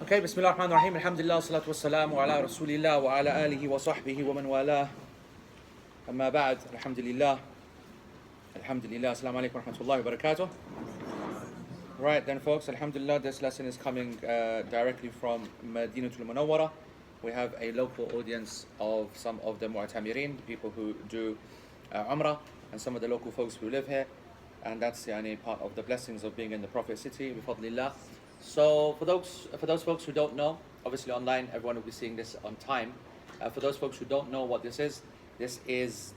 Okay, Bismillah ar-Rahman ar-Rahim, Alhamdulillah, salatu wassalamu ala Rasulillah wa ala alihi wa sahbihi wa man walah. Amma ba'd, Alhamdulillah. Alhamdulillah, assalamu alaikum wa rahmatullahi wa barakatuh. Right then folks, Alhamdulillah, this lesson is coming directly from Madinah Munawwara. We have a local audience of some of the Mu'tamirin, the people who do Umrah, and some of the local folks who live here. And that's part of the blessings of being in the Prophet city, bifadlillah. So for those folks who don't know, obviously online everyone will be seeing this on time. For those folks who don't know what this is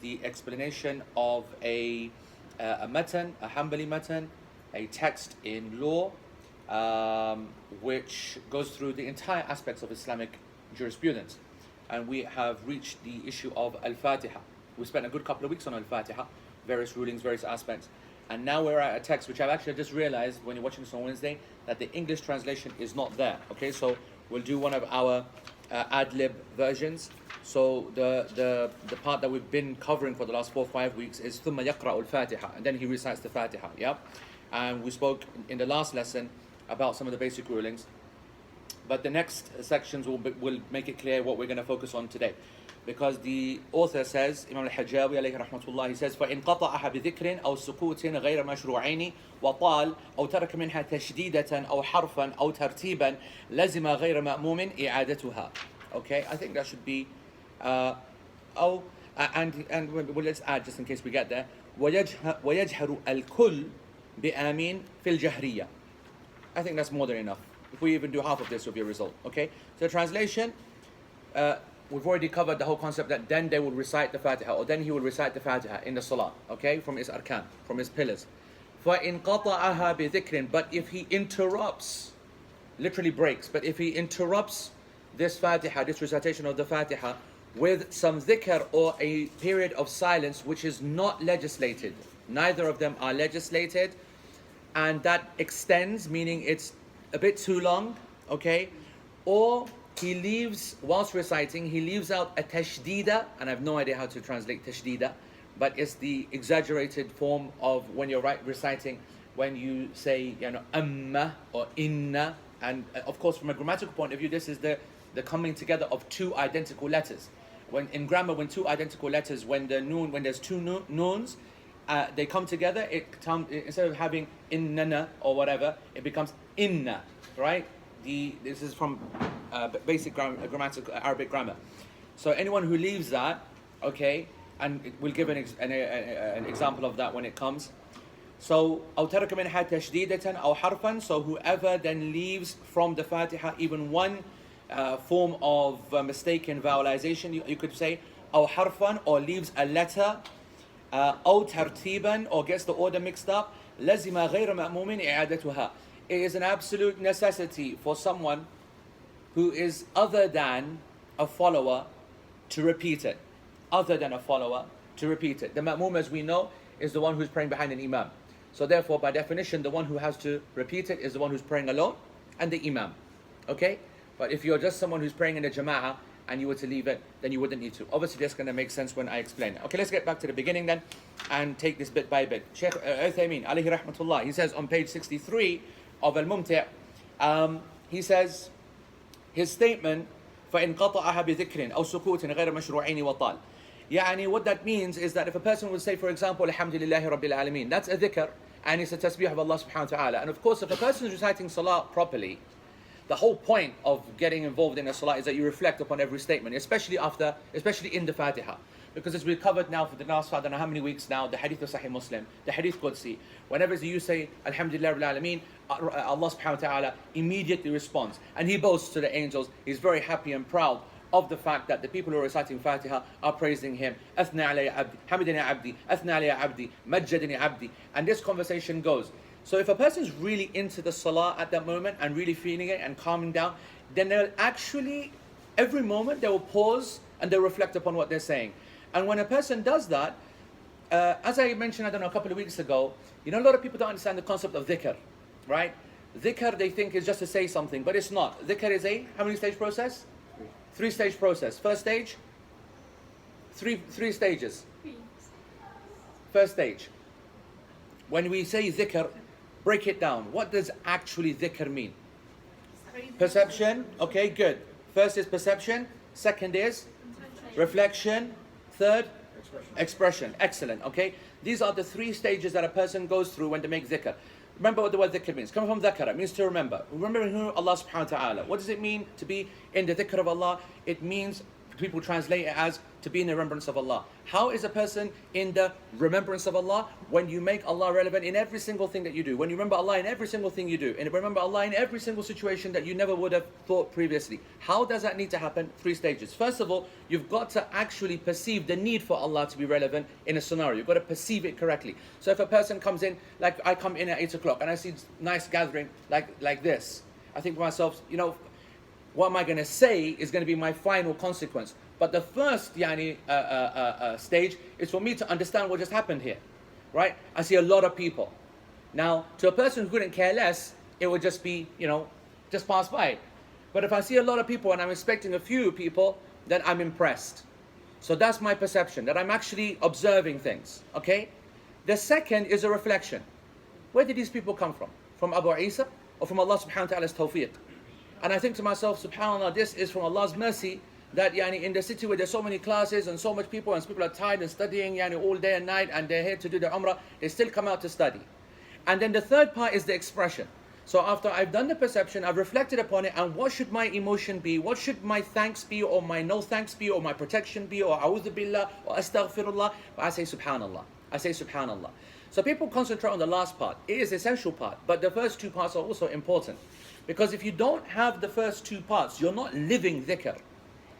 the explanation of a matan, a Hanbali matan, a text in law, which goes through the entire aspects of Islamic jurisprudence. And we have reached the issue of Al-Fatiha. We spent a good couple of weeks on Al-Fatiha, various rulings, various aspects. And now we're at a text which I've actually just realized when you're watching this on Wednesday that the English translation is not there. Okay, so we'll do one of our ad-lib versions. So the part that we've been covering for the last 4 or 5 weeks is ثُمَّ يَقْرَأُ الْفَاتِحَةِ, and then he recites the Fatiha. Yeah, and we spoke in the last lesson about some of the basic rulings. But the next sections will make it clear what we're going to focus on today. Because the author says, Imam al-Hajjawi alayhi rahmatullah, he says, فَإِنْ قَطَعَهَا بِذِكْرٍ أَوْ سُكُوتٍ غَيْرَ مَشْرُوعَيْنِ وَطَالٍ أَوْ تَرَكَ مِنْهَا تَشْدِيدَةً أَوْ حَرْفًا أَوْ تَرْتِيبًا لَزِمَ غَيْرَ مَأْمُومٍ إِعَادَتُهَا. Okay, I think that should be, and let's add just in case we get there, وَيَجْهَرُ الْكُلِّ بِآمِينَ فِي الْجَهْرِيَّةِ. I think that's more than enough. If we even do half of this, will be a result. Okay, so translation, we've already covered the whole concept that then they will recite the Fatiha, or then he will recite the Fatiha in the Salah, okay, from his arkan, from his pillars. فَإِنْ قَطَعَهَا بِذِكْرٍ, but if he interrupts, literally breaks, but if he interrupts this Fatiha, this recitation of the Fatiha, with some dhikr or a period of silence which is not legislated, neither of them are legislated, and that extends, meaning it's a bit too long, okay, or he leaves, whilst reciting, he leaves out a tashdida, and I have no idea how to translate tashdida, but it's the exaggerated form of when you're reciting, when you say, amma or inna, and of course from a grammatical point of view, this is the coming together of two identical letters. When in grammar, when two identical letters, when there's two noons, they come together, instead of having innana or whatever, it becomes inna, right? This is from basic grammatical Arabic grammar. So anyone who leaves that, okay, and we'll give an example of that when it comes. So أو ترك منها تشديدة أو حرفا. So whoever then leaves from the Fatiha even one form of mistaken vowelization, you could say أو حرفا, or leaves a letter, أو ترتيبا, or gets the order mixed up, لزم غير مأموم إعادتها. It is an absolute necessity for someone who is other than a follower to repeat it. Other than a follower to repeat it. The ma'mum, as we know, is the one who's praying behind an imam. So therefore, by definition, the one who has to repeat it is the one who's praying alone and the imam. Okay? But if you're just someone who's praying in a jama'ah and you were to leave it, then you wouldn't need to. Obviously, that's going to make sense when I explain it. Okay, let's get back to the beginning then and take this bit by bit. Shaykh Uthaymeen, alayhi rahmatullah, he says on page 63 of Al-Mumti', he says, his statement, فَإِنْ قَطَعَهَا بِذِكْرٍ أَوْ سُكُوتٍ غَيْرَ مَشْرُوعَيْنِ وَطَالٍ. What that means is that if a person would say, for example, Alhamdulillahi Rabbil Alameen, that's a dhikr, and it's a tasbih of Allah subhanahu wa ta'ala. And of course, if a person is reciting salah properly, the whole point of getting involved in a salah is that you reflect upon every statement, especially in the Fatiha. Because as we've covered now for the last, I don't know how many weeks now, the hadith of Sahih Muslim, the hadith Qudsi, whenever you say Alhamdulillah Rabbil Alameen, Allah subhanahu wa ta'ala immediately responds. And he boasts to the angels, he's very happy and proud of the fact that the people who are reciting Fatiha are praising him. Athna alayya abdi, hamidani abdi, athna alayya abdi, majjadani abdi. And this conversation goes. So if a person is really into the salah at that moment and really feeling it and calming down, then they'll actually, every moment they will pause and they'll reflect upon what they're saying. And when a person does that, as I mentioned, I don't know, a couple of weeks ago, a lot of people don't understand the concept of dhikr, right? Dhikr, they think is just to say something, but it's not. Dhikr is how many stage process? 3-stage process. First stage? Three stages. First stage. When we say dhikr, break it down. What does actually dhikr mean? Perception. Okay, good. First is perception. Second is reflection. Third, expression. Excellent. Okay, these are the three stages that a person goes through when they make dhikr. Remember what the word dhikr means. Coming from dhakara, means to remember. Remembering who Allah subhanahu wa ta'ala. What does it mean to be in the dhikr of Allah? It means, people translate it as to be in the remembrance of Allah. How is a person in the remembrance of Allah? When you make Allah relevant in every single thing that you do. When you remember Allah in every single thing you do. And remember Allah in every single situation that you never would have thought previously. How does that need to happen? Three stages. First of all, you've got to actually perceive the need for Allah to be relevant in a scenario. You've got to perceive it correctly. So if a person comes in, like I come in at 8 o'clock and I see nice gathering like this, I think to myself, you know, what am I going to say is going to be my final consequence. But the first stage is for me to understand what just happened here, right? I see a lot of people. Now, to a person who couldn't care less, it would just be, you know, just pass by. But if I see a lot of people and I'm expecting a few people, then I'm impressed. So that's my perception, that I'm actually observing things, okay? The second is a reflection. Where did these people come from? From Abu Isa or from Allah subhanahu wa ta'ala's tawfiq? And I think to myself, subhanAllah, this is from Allah's mercy, that in the city where there's so many classes and so much people and people are tired and studying all day and night and they're here to do the umrah, they still come out to study. And then the third part is the expression. So after I've done the perception, I've reflected upon it, and what should my emotion be? What should my thanks be, or my no thanks be, or my protection be, or a'udhu billah, or astaghfirullah? But I say subhanallah. I say subhanallah. So people concentrate on the last part. It is the essential part, but the first two parts are also important. Because if you don't have the first two parts, you're not living dhikr.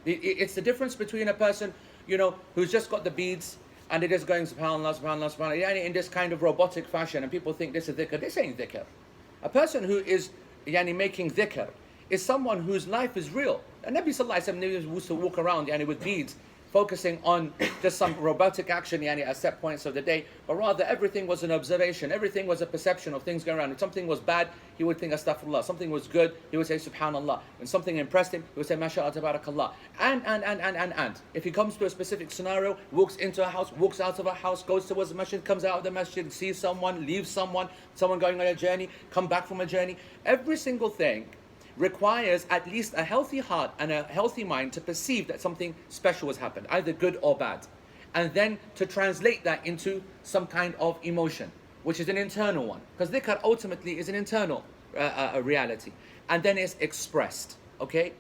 It's the difference between a person, who's just got the beads and they're just going subhanallah, subhanallah, subhanallah, in this kind of robotic fashion, and people think this is dhikr. This ain't dhikr. A person who is making dhikr is someone whose life is real. And Nabi sallallahu alaihi wasallam used to walk around with beads, focusing on just some robotic action at set points of the day, but rather everything was an observation, everything was a perception of things going around. If something was bad, he would think astaghfirullah. Something was good, he would say subhanallah. When something impressed him, he would say mashallah tabarakallah. And. If he comes to a specific scenario, walks into a house, walks out of a house, goes towards the masjid, comes out of the masjid, sees someone, leaves someone going on a journey, come back from a journey, every single thing requires at least a healthy heart and a healthy mind to perceive that something special has happened, either good or bad. And then to translate that into some kind of emotion, which is an internal one. Because dhikr ultimately is an internal reality. And then it's expressed, okay?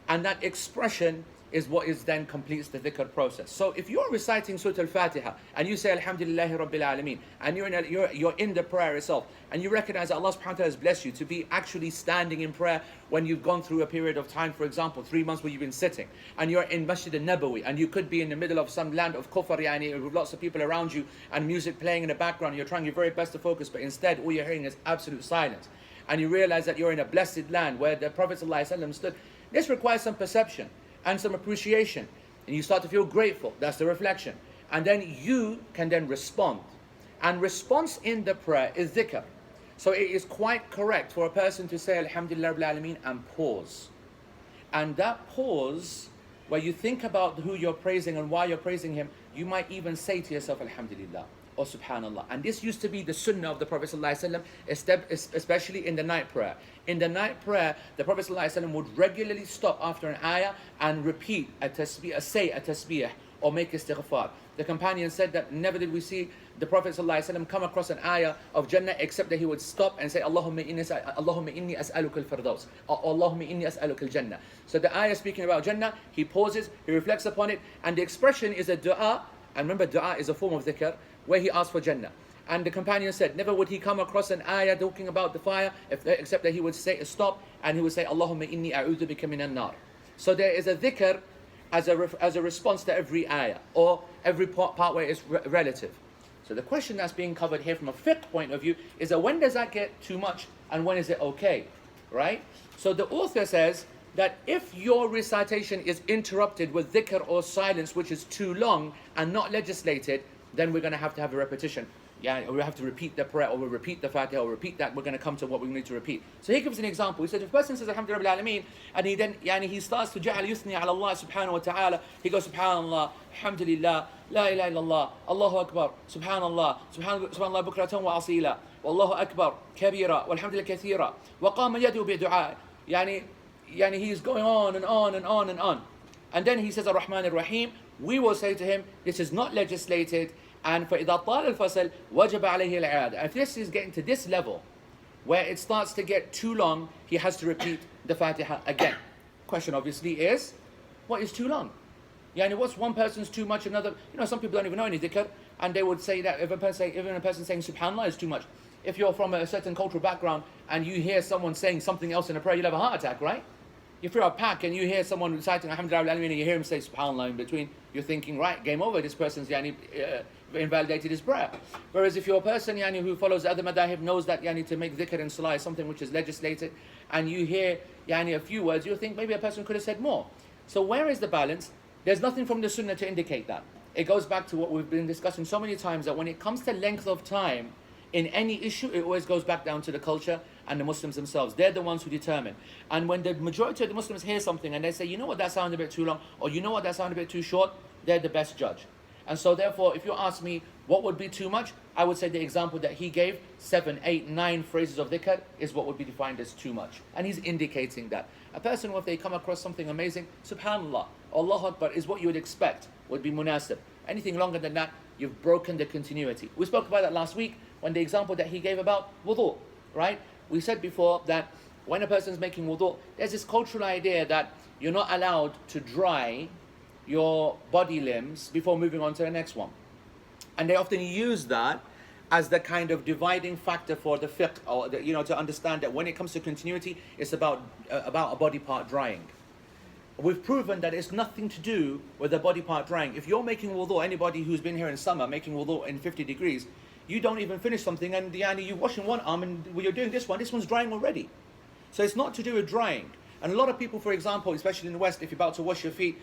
And that expression is what then completes the dhikr process. So if you're reciting Surah Al-Fatiha and you say Alhamdulillahi Rabbil Alameen, and you're in the prayer itself, and you recognize that Allah subhanahu wa ta'ala has blessed you to be actually standing in prayer when you've gone through a period of time, for example, 3 months where you've been sitting, and you're in Masjid al-Nabawi, and you could be in the middle of some land of kufr, with lots of people around you, and music playing in the background, and you're trying your very best to focus, but instead all you're hearing is absolute silence. And you realize that you're in a blessed land where the Prophet ﷺ stood. This requires some perception and some appreciation, and you start to feel grateful. That's the reflection. And then you can then respond. And response in the prayer is dhikr. So it is quite correct for a person to say Alhamdulillah Rabbil Alameen and pause. And that pause, where you think about who you're praising and why you're praising him, you might even say to yourself Alhamdulillah or Subhanallah. And this used to be the sunnah of the Prophet ﷺ, especially in the night prayer. In the night prayer, the Prophet ﷺ would regularly stop after an ayah and repeat a tasbih, say a tasbih, or make istighfar. The companion said that never did we see the Prophet ﷺ come across an ayah of Jannah except that he would stop and say Allahumma inni as'aluka al-firdaus, or Allahumma inni as'aluka al-Jannah. So the ayah speaking about Jannah, he pauses, he reflects upon it, and the expression is a dua. And remember, dua is a form of dhikr, where he asks for Jannah. And the companion said, never would he come across an ayah talking about the fire, except that he would say stop, and he would say Allahumma inni a'udhu bika minan nar. So there is a dhikr as a response to every ayah, or every part where it's relative. So the question that's being covered here from a fiqh point of view is that when does that get too much and when is it okay, right? So the author says that if your recitation is interrupted with dhikr or silence which is too long and not legislated, then we're going to have a repetition. Yeah, we have to repeat the prayer, or we'll repeat the Fatiha, or repeat that. We're going to come to what we need to repeat. So he gives an example. He said, if a person says Alhamdulillah Rabbil Alameen, and he then he starts to ja'al yuthni ala Allah subhanahu wa ta'ala, he goes Subhanallah, Alhamdulillah, La ilaha illallah, Allahu Akbar, Subhanallah, Subhanallah bukratan wa asila, Wallahu Akbar, kabira, walhamdulillah kathira, wa qama yadu bi du'a. yani he's going on and on and on and on. And then he says Ar-Rahman Ar-Rahim. We will say to him, this is not legislated, and فَإِذَا طَالَ الْفَصَلْ وَجَبَ عَلَيْهِ الْإِعَادَةُ. If this is getting to this level, where it starts to get too long, he has to repeat the Fatiha again. Question obviously is, what is too long? Yani what's one person's too much, another, some people don't even know any dhikr, and they would say that if a person saying Subhanallah is too much. If you're from a certain cultural background and you hear someone saying something else in a prayer, you'll have a heart attack, right? If you're a pack and you hear someone reciting Alhamdulillah and you hear him say Subhanallah in between, you're thinking, right, game over, this person's invalidated his prayer. Whereas if you're a person who follows the other madahib, knows that to make dhikr and salah is something which is legislated, and you hear a few words, you'll think maybe a person could have said more. So where is the balance? There's nothing from the sunnah to indicate that. It goes back to what we've been discussing so many times, that when it comes to length of time in any issue, it always goes back down to the culture and the Muslims themselves. They're the ones who determine. And when the majority of the Muslims hear something and they say, you know what, that sounded a bit too long, or you know what, that sounded a bit too short, they're the best judge. And so therefore, if you ask me what would be too much, I would say the example that he gave, 7, 8, 9 phrases of dhikr, is what would be defined as too much. And he's indicating that. A person, if they come across something amazing, Subhanallah, Allahu Akbar is what you would expect, would be munasib. Anything longer than that, you've broken the continuity. We spoke about that last week when the example that he gave about wudu, right? We said before that when a person's making wudu, there's this cultural idea that you're not allowed to dry your body limbs before moving on to the next one. And they often use that as the kind of dividing factor for the fiqh, or to understand that when it comes to continuity, it's about a body part drying. We've proven that it's nothing to do with the body part drying. If you're making wudu, anybody who's been here in summer making wudu in 50 degrees, you don't even finish something and you're washing one arm and when you're doing this one's drying already. So it's not to do with drying. And a lot of people, for example, especially in the West, if you're about to wash your feet,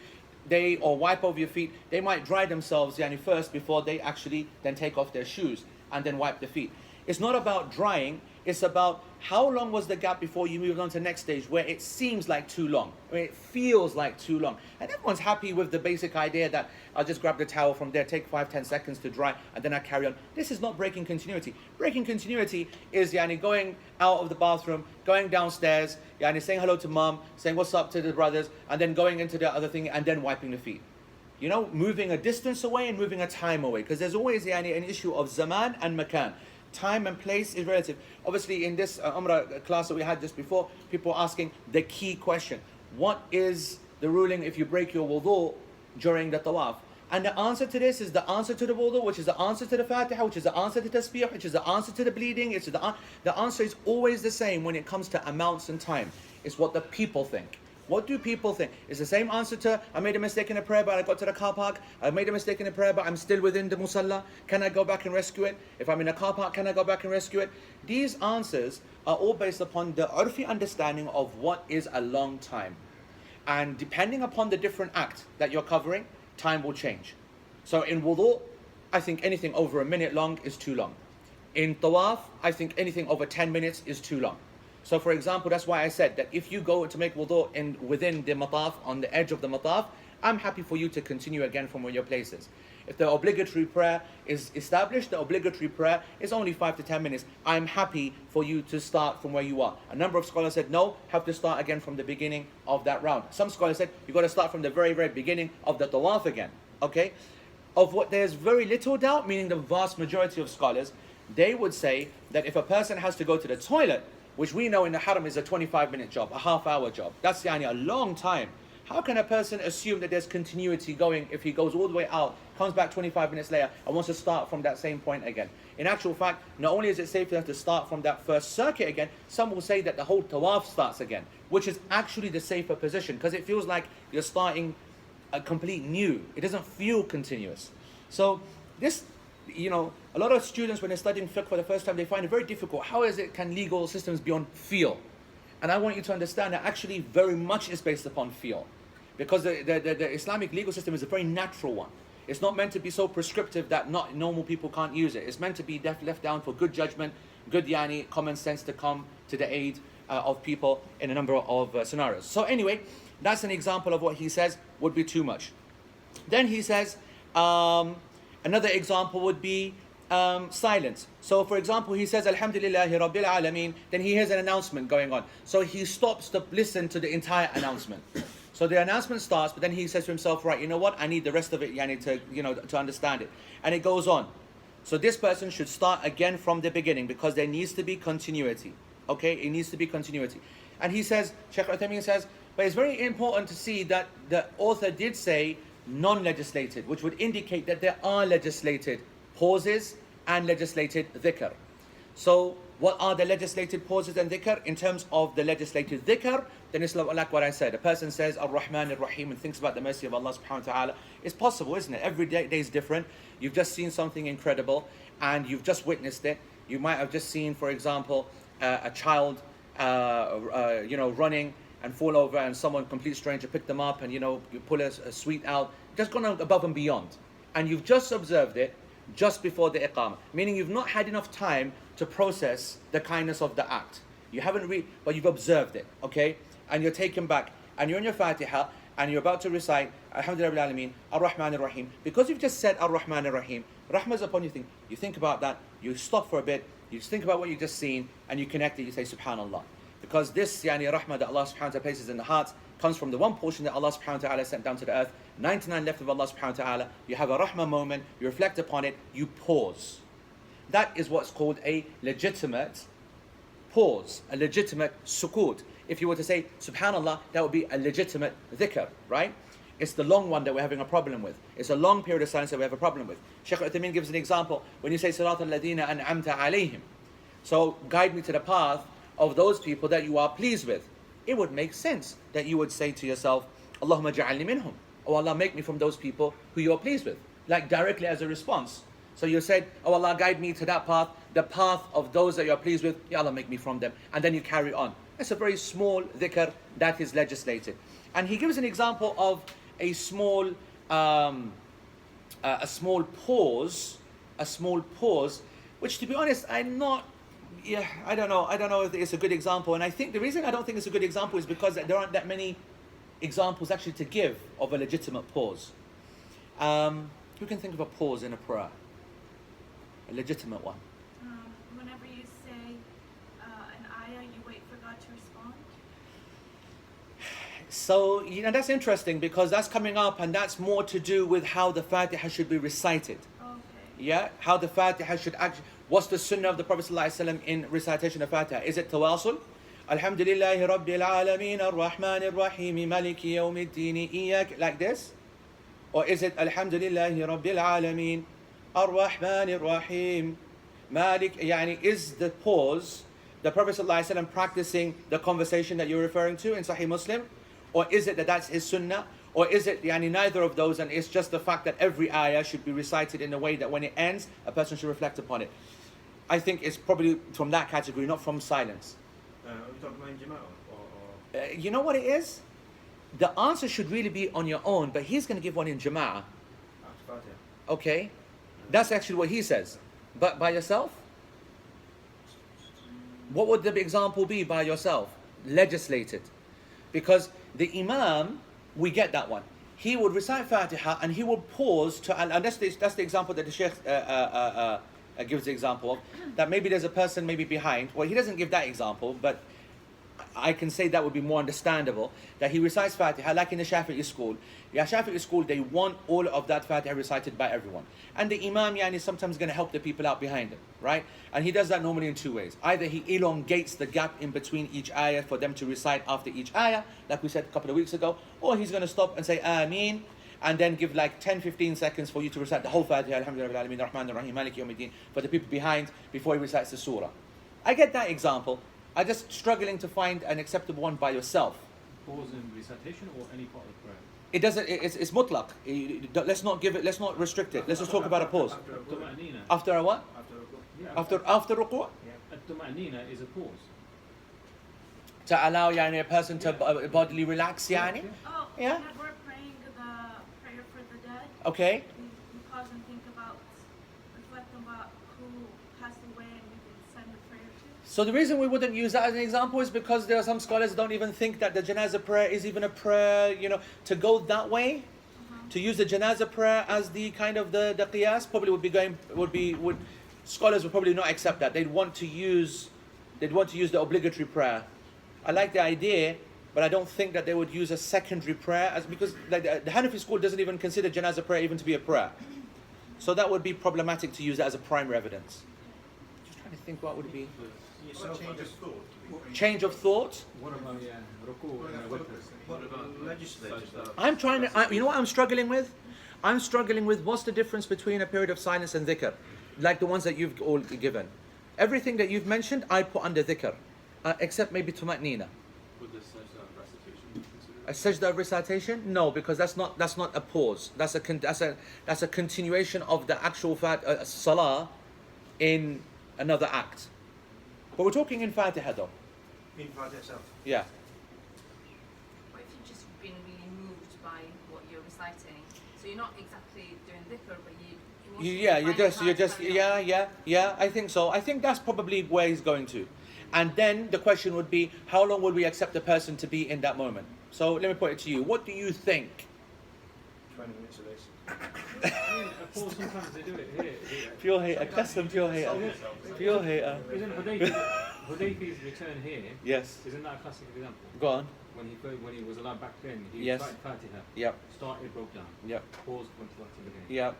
or wipe over your feet, they might dry themselves first before they actually then take off their shoes and then wipe the feet. It's not about drying, it's about how long was the gap before you moved on to the next stage where it seems like too long, where it feels like too long. And everyone's happy with the basic idea that I'll just grab the towel from there, take 5-10 seconds to dry, and then I carry on. This is not breaking continuity. Breaking continuity is going out of the bathroom, going downstairs, saying hello to mom, saying what's up to the brothers, and then going into the other thing, and then wiping the feet. Moving a distance away and moving a time away. Because there's always an issue of zaman and makan. Time and place is relative. Obviously, in this Umrah class that we had just before, people were asking the key question. What is the ruling if you break your wudu during the tawaf? And the answer to this is the answer to the wudu, which is the answer to the Fatiha, which is the answer to tasbih, which is the answer to the bleeding. The answer is always the same when it comes to amounts and time. It's what the people think. What do people think? It's the same answer to, I made a mistake in a prayer, but I got to the car park. I made a mistake in a prayer, but I'm still within the musalla. Can I go back and rescue it? If I'm in a car park, can I go back and rescue it? These answers are all based upon the urfi understanding of what is a long time. And depending upon the different act that you're covering, time will change. So in wudu, I think anything over a minute long is too long. In tawaf, I think anything over 10 minutes is too long. So for example, that's why I said that if you go to make wudu within the mataf, on the edge of the mataf, I'm happy for you to continue again from where your place is. If the obligatory prayer is established, the obligatory prayer is only 5 to 10 minutes. I'm happy for you to start from where you are. A number of scholars said, no, have to start again from the beginning of that round. Some scholars said, you've got to start from the very, very beginning of the tawaf again. Okay? Of what there's very little doubt, meaning the vast majority of scholars, they would say that if a person has to go to the toilet, which we know in the haram is a 25-minute job, a half-hour job. That's a long time. How can a person assume that there's continuity going if he goes all the way out, comes back 25 minutes later, and wants to start from that same point again? In actual fact, not only is it safe for them to start from that first circuit again, some will say that the whole tawaf starts again, which is actually the safer position, because it feels like you're starting a complete new. It doesn't feel continuous. So this, a lot of students, when they're studying fiqh for the first time, they find it very difficult. How can legal systems be on feel? And I want you to understand that actually very much is based upon feel. Because the Islamic legal system is a very natural one. It's not meant to be so prescriptive that normal people can't use it. It's meant to be left down for good judgment, good common sense to come to the aid of people in a number of scenarios. So anyway, that's an example of what he says would be too much. Then he says, another example would be silence. So for example, he says Alhamdulillahi Rabbil Alameen, then he hears an announcement going on. So he stops to listen to the entire announcement. So the announcement starts, but then he says to himself, right, you know what, I need the rest of it, yani, to understand it. And it goes on. So this person should start again from the beginning, because there needs to be continuity. Okay, it needs to be continuity. And he says, Shaykh Uthaymeen says, but it's very important to see that the author did say non-legislated, which would indicate that there are legislated pauses and legislated dhikr. So what are the legislated pauses and dhikr? In terms of the legislated dhikr, then it's like what I said. A person says Ar-Rahman Ar-Rahim and thinks about the mercy of Allah subhanahu wa ta'ala. It's possible, isn't it? Every day is different. You've just seen something incredible and you've just witnessed it. You might have just seen, for example, a child running and fall over, and someone, complete stranger, pick them up and you pull a sweet out. Just gone above and beyond. And you've just observed it just before the iqamah. Meaning you've not had enough time to process the kindness of the act. You haven't but you've observed it, okay? And you're taken back, and you're in your Fatiha, and you're about to recite Alhamdulillah Rabbil Alameen, Ar-Rahman Ar-Rahim. Because you've just said Ar-Rahman Ar-Rahim, Rahmah's upon you. You think about that, you stop for a bit, you just think about what you've just seen, and you connect it, you say Subhanallah. Because this Rahmah that Allah subhanahu wa ta'ala places in the heart comes from the one portion that Allah subhanahu wa ta'ala sent down to the earth, 99 left of Allah subhanahu wa ta'ala. You have a Rahmah moment, you reflect upon it, you pause. That is what's called a legitimate pause, a legitimate sukoot. If you were to say Subhanallah, that would be a legitimate dhikr, right? It's the long one that we're having a problem with. It's a long period of silence that we have a problem with. Shaykh Uthaymeen gives an example when you say Sirat al-Ladina an'amta alayhim. So guide me to the path of those people that you are pleased with. It would make sense that you would say to yourself, Allahumma ja'alni minhum. Oh Allah, make me from those people who you are pleased with. Like directly as a response. So you said, oh Allah, guide me to that path, the path of those that you are pleased with. Ya Allah, make me from them. And then you carry on. It's a very small dhikr that is legislated. And he gives an example of a small pause, which to be honest, I don't know if it's a good example. And I think the reason I don't think it's a good example is because there aren't that many examples actually to give of a legitimate pause. Who can think of a pause in a prayer? A legitimate one. Whenever you say an ayah, you wait for God to respond. So, that's interesting because that's coming up, and that's more to do with how the Fatiha should be recited. Okay. Yeah, how the Fatiha should actually. What's the sunnah of the Prophet ﷺ in recitation of Fatiha? Is it tawasul? Alhamdulillahi Rabbil Alameen, Ar-Rahman Ar-Rahim, Maliki Yawmiddin, Iyak, like this? Or is it Alhamdulillahi Rabbil Alameen, Ar-Rahman Ar-Rahim, Malik, is the pause the Prophet ﷺ practicing the conversation that you're referring to in Sahih Muslim? Or is it that that's his sunnah? Or is it neither of those, and it's just the fact that every ayah should be recited in a way that when it ends, a person should reflect upon it? I think it's probably from that category, not from silence. Are we talking about in Jama'ah? Or... You know what it is? The answer should really be on your own, but he's going to give one in Jama'ah. After Fatiha. Okay? That's actually what he says. But by yourself? What would the example be by yourself? Legislated. Because the Imam, we get that one. He would recite Fatiha and he would pause to, and that's the example that the Shaykh gives the example of, that maybe there's a person maybe behind. Well, he doesn't give that example, but I can say that would be more understandable, that he recites Fatiha like in the Shafi'i school. Yeah, Shafi'i school, they want all of that Fatiha recited by everyone. And the Imam is sometimes going to help the people out behind him, right? And he does that normally in two ways. Either he elongates the gap in between each ayah for them to recite after each ayah, like we said a couple of weeks ago, or he's going to stop and say Ameen, and then give like 10-15 seconds for you to recite the whole Fatiha, Alhamdulillah, Rabbil Alameen, Rahman Ar-Rahim, Maliki Yawmiddin, for the people behind before he recites the surah. I get that example. I'm just struggling to find an acceptable one by yourself. Pause in recitation or any part of the prayer? It doesn't. It's mutlaq. Let's not give it. Let's not restrict it. Let's just talk about a pause. After a what? After ruku'. After ruku'? At-tuma'nina is a pause. To allow a person to bodily relax, yani? Oh, Yeah. whenever we're praying the prayer for the dead, Okay. we pause and think about, reflect about who passed away, and we can send a prayer to. So the reason we wouldn't use that as an example is because there are some scholars who don't even think that the janazah prayer is even a prayer, to go that way. To use the janazah prayer as the kind of the qiyas probably would scholars would probably not accept that. They'd want to use the obligatory prayer. I like the idea, but I don't think that they would use a secondary prayer because like the Hanafi school doesn't even consider janazah prayer even to be a prayer. So that would be problematic to use that as a primary evidence. Just trying to think what would be. Yourself, change of thought. Change of thought. What about ruku and witr? What about legislators? I'm trying to, you know what I'm struggling with? I'm struggling with what's the difference between a period of silence and dhikr, like the ones that you've all given. Everything that you've mentioned, I put under dhikr, except maybe tumatnina. Would the sajda of recitation be considered? A sajda of recitation? No, because that's not a pause. That's a continuation of the actual salah in another act. But we're talking in Fatiha though. In Fatiha itself. Yeah. What if you've just been really moved by what you're reciting? So you're not exactly doing dhikr, but Yeah, I think so. I think that's probably where he's going to. And then the question would be, how long will we accept the person to be in that moment? So let me put it to you. What do you think? 20 minutes at least. Of course, sometimes they do it here. Pure hater, custom pure hater. Pure hater. Isn't Hudayfi's return here? Yes. Isn't that a classic example? Go on. When he was allowed back then, he Yes. started Fatiha. Yep. Started, broke down. Yep. Paused, went to Fatiha again. Yep.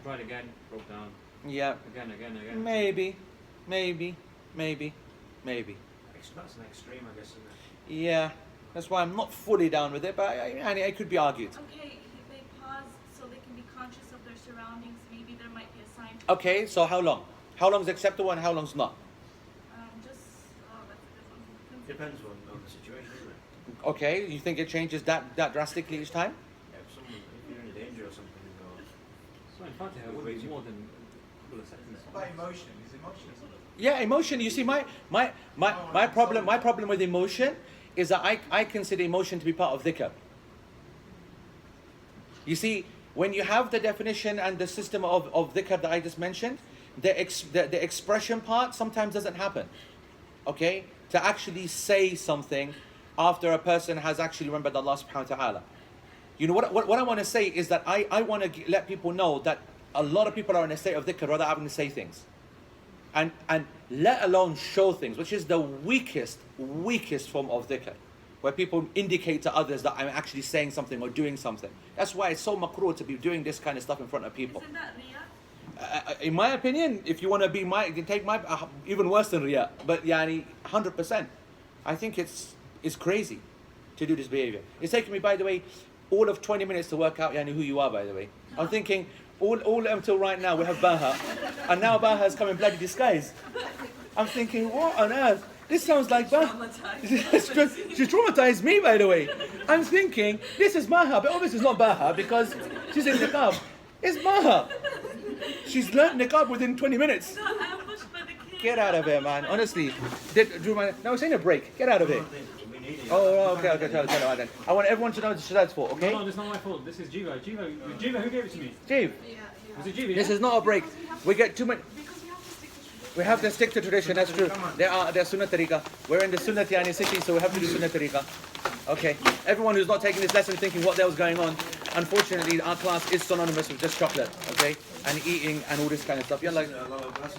Tried again, broke down. Yep. Again. Maybe. That's an extreme, I guess, isn't it? Yeah. That's why I'm not fully down with it, but it could be argued. Okay, they pause so they can be conscious of their surroundings. Maybe there might be a sign. Okay, so how long? How long is acceptable and how long's not? That's a good one. Depends on the situation, isn't it? Okay, you think it changes that drastically each time? Yeah, if you're in danger or something, or So in Fatiha, it would be more than a couple of seconds. By emotion, is emotion sort of? Yeah, emotion. You see, my problem with emotion is that I consider emotion to be part of dhikr. You see, when you have the definition and the system of dhikr that I just mentioned, the expression part sometimes doesn't happen. Okay? To actually say something after a person has actually remembered Allah subhanahu wa ta'ala. You know, what I want to say is that I want to let people know that a lot of people are in a state of dhikr rather having to say things. And let alone show things, which is the weakest form of dhikr, where people indicate to others that I'm actually saying something or doing something. That's why it's so makruh to be doing this kind of stuff in front of people. Isn't that riyah? In my opinion, if you want to be take my even worse than riya, but 100%. I think it's crazy to do this behavior. It's taken me, by the way, all of 20 minutes to work out who you are, by the way. I'm thinking all until right now we have Baha, and now Baha has come in bloody disguise. I'm thinking, what on earth? This sounds like Baha. She traumatized me, by the way. I'm thinking, this is Baha, but obviously it's not Baha because she's in niqab. It's Baha. She's learned niqab within 20 minutes. Not ambushed by the kids. Get out of here, man. Honestly. No, it's in a break. Get out of here. we need it. Oh, okay. Tell her then. I want everyone to know this is Shadad's fault, okay? No, this is not my fault. This is Jiva. Jiva, who gave it to me? Steve, Was it Jiva? this yeah? is not a break. We get too much. Because We have to stick to tradition, that's true. There's Sunnah Tariqah. We're in the Sunnah city, so we have to do Sunnah Tariqah. Okay. Everyone who's not taking this lesson thinking what the hell's going on, unfortunately, our class is synonymous with just chocolate, okay? And eating and all this kind of stuff. Yalla.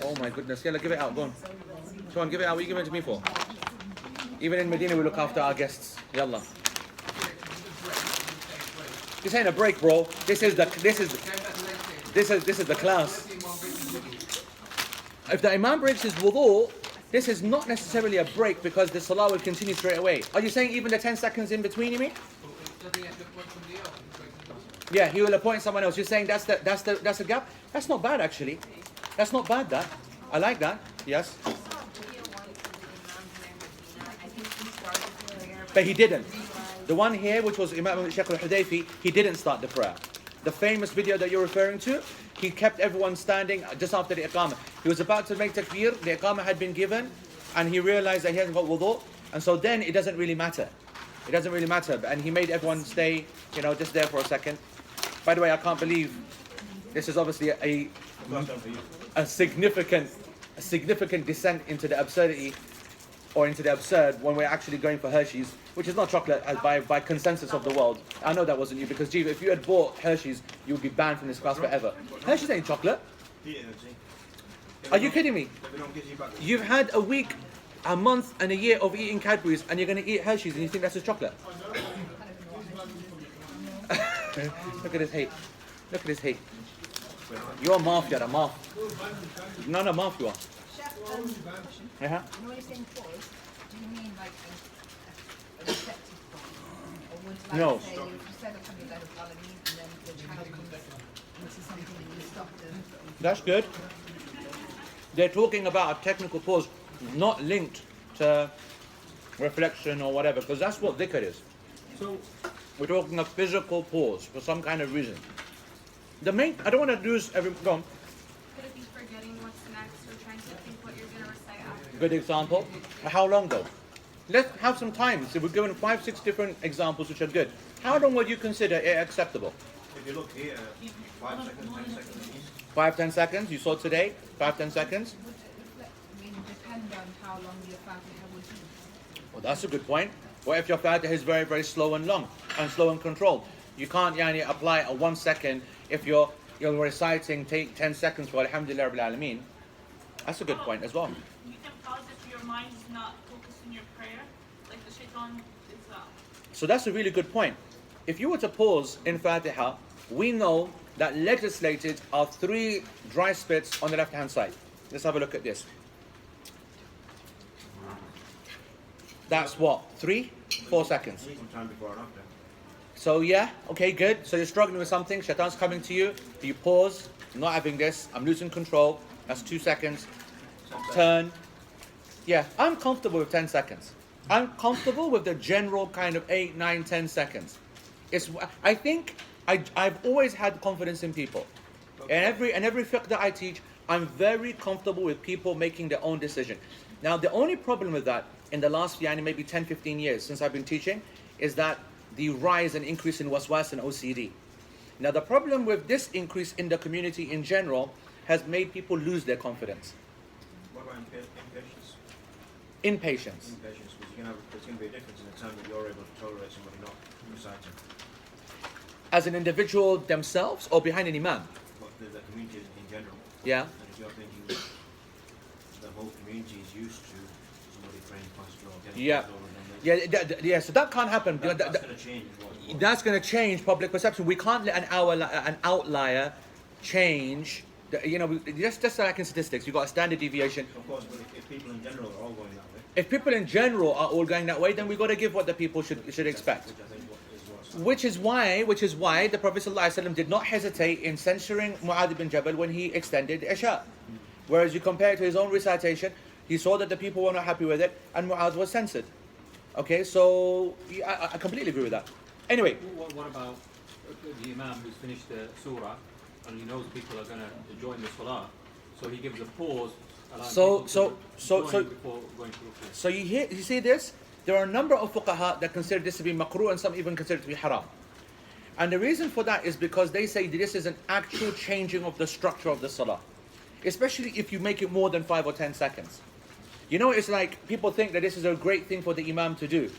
Oh my goodness. Yalla, give it out. Go on. Come on, give it out. What are you giving it to me for? Even in Medina, we look after our guests. Yalla. This ain't a break, bro. This is the class. If the Imam breaks his wudu, this is not necessarily a break because the salah will continue straight away. Are you saying even the 10 seconds in between, you mean? Yeah, he will appoint someone else. You're saying that's the gap? That's not bad actually. That's not bad, that. I like that. Yes. But he didn't. The one here, which was Imam Shaykh al-Hudayfi, he didn't start the prayer. The famous video that you're referring to, he kept everyone standing just after the iqamah. He was about to make takbir, the iqamah had been given, and he realized that he hasn't got wudu, and so then it doesn't really matter. It doesn't really matter, and he made everyone stay, just there for a second. By the way, I can't believe this is obviously a significant descent into the absurdity, or into the absurd, when we're actually going for Hershey's, which is not chocolate by consensus of the world. I know that wasn't you, because Jiva, if you had bought Hershey's, you would be banned from this class forever. Hershey's ain't chocolate. Are you kidding me? Everyone gives you back. You've had a week, a month, and a year of eating Cadbury's, and you're going to eat Hershey's, and you think that's just chocolate? Look at his hate. Look at his hate. You're a mafia, a math. No, math you are. Chef, question. Uh-huh. You know when you're saying pause, do you mean like a receptive pause? Or would like No. say you said a family letter of Halloween and then the child comes into something and you stop them? That's good. They're talking about a technical pause, not linked to reflection or whatever, because that's what dhikr is. So, We're talking a physical pause for some kind of reason. The main, I don't want to lose every, go on. Could it be forgetting what's next or trying to think what you're going to recite after? Good example. How long though? Let's have some time. So we're given 5, 6 different examples which are good. How long would you consider it acceptable? If you look here, 5 seconds, 10 seconds. 5, 10 seconds. You saw today. 5, 10 seconds. Would it reflect, I mean, depend on how long your Fatiha would be? Well, that's a good point. What if your Fatiha is very, very slow and long and slow and controlled? You can't apply a 1 second if you're reciting. Take 10 seconds for Alhamdulillah Rabbil Alameen. That's a good point as well. You can pause if your mind is not focused on your prayer, like the shaitan is So that's a really good point. If you were to pause in Fatiha, we know that legislated are 3 dry spits on the left hand side. Let's have a look at this. That's what? 3, 4 seconds. Some time before and after. So yeah, okay, good. So you're struggling with something, shaitan's coming to you, you pause, I'm not having this, I'm losing control. That's 2 seconds. Turn. Yeah, I'm comfortable with 10 seconds. I'm comfortable with the general kind of 8, 9, 10 seconds. I think I've always had confidence in people. And every fiqh that I teach, I'm very comfortable with people making their own decision. Now, the only problem with that in the last maybe 10, 15 years since I've been teaching is that the rise and increase in waswas and OCD. Now, the problem with this increase in the community in general has made people lose their confidence. What about impatience? Impatience. Impatience, because there's going to be a difference in the time that you're able to tolerate somebody not reciting. As an individual themselves or behind an imam? But the community in general. Yeah. And if you're thinking that the whole community is used to somebody praying faster or getting Yeah. faster than they, Yeah, so that can't happen. that's going to change. What That's going to change public perception. We can't let an outlier change. Just like in statistics, you've got a standard deviation. Of course, but if people in general are all going that way, If people in general are all going that way, then we've got to give what the people should expect. which I think is what's Which is why the Prophet ﷺ did not hesitate in censuring Mu'adh ibn Jabal when he extended Isha. Whereas you compare it to his own recitation, he saw that the people were not happy with it, and Mu'adh was censored. Okay, so I completely agree with that. Anyway, what about the Imam who's finished the surah and he knows people are going to join the salah, so he gives a pause, allowing So- people so- to so- join so- before going to ruku. so you see this? There are a number of fuqaha that consider this to be makruh and some even consider it to be haram. And the reason for that is because they say this is an actual changing of the structure of the salah. Especially if you make it more than 5 or 10 seconds. It's like people think that this is a great thing for the imam to do.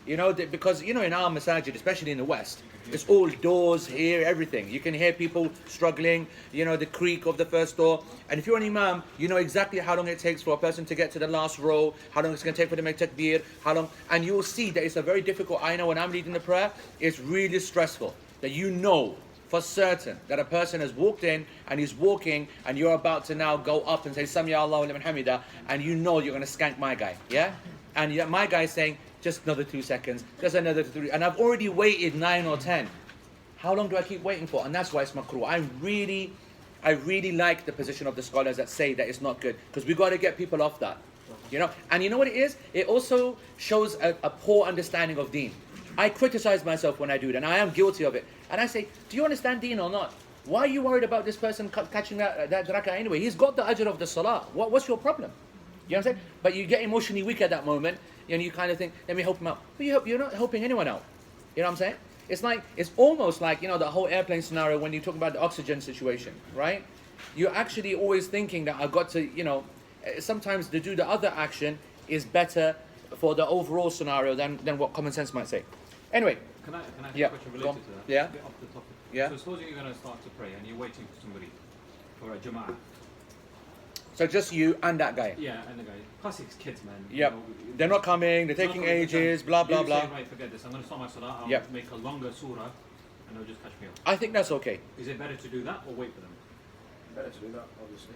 Because in our masajid, especially in the West, it's all doors here, everything. You can hear people struggling, the creak of the first door. And if you're an imam, you know exactly how long it takes for a person to get to the last row, how long it's going to take for them to make takbir, and you'll see that it's a very difficult. I know when I'm leading the prayer, it's really stressful. That for certain that a person has walked in and he's walking and you're about to now go up and say Sami Allahu liman hamida, and you're going to skank my guy, yeah? And my guy is saying, just another 2 seconds, just another 3, and I've already waited 9 or 10. How long do I keep waiting for? And that's why it's makruh. I really like the position of the scholars that say that it's not good, because we've got to get people off that. And you know what it is? It also shows a poor understanding of deen. I criticize myself when I do it, and I am guilty of it. And I say, do you understand deen or not? Why are you worried about this person catching that rak'ah anyway? He's got the ajr of the salah. What's your problem? You know what I'm saying? But you get emotionally weak at that moment, and you kind of think, let me help him out. But you're not helping anyone out. You know what I'm saying? It's almost like, the whole airplane scenario when you talk about the oxygen situation, right? You're actually always thinking that I've got to, sometimes to do the other action is better for the overall scenario than what common sense might say. Anyway, Can I ask Yeah, a question go related on. to that? Yeah. A bit off the topic. Yeah. So supposing you're going to start to pray and you're waiting for somebody, for a jama'ah. So just you and that guy. Yeah, and the guy. Plus it's kids, man. Yep. They're not coming, they're taking ages, blah, blah, You blah. say, right, forget this. I'm going to start my salah. I'll Yep. make a longer surah, and they'll just catch me up. I think that's okay. Is it better to do that or wait for them? Better to do that, obviously.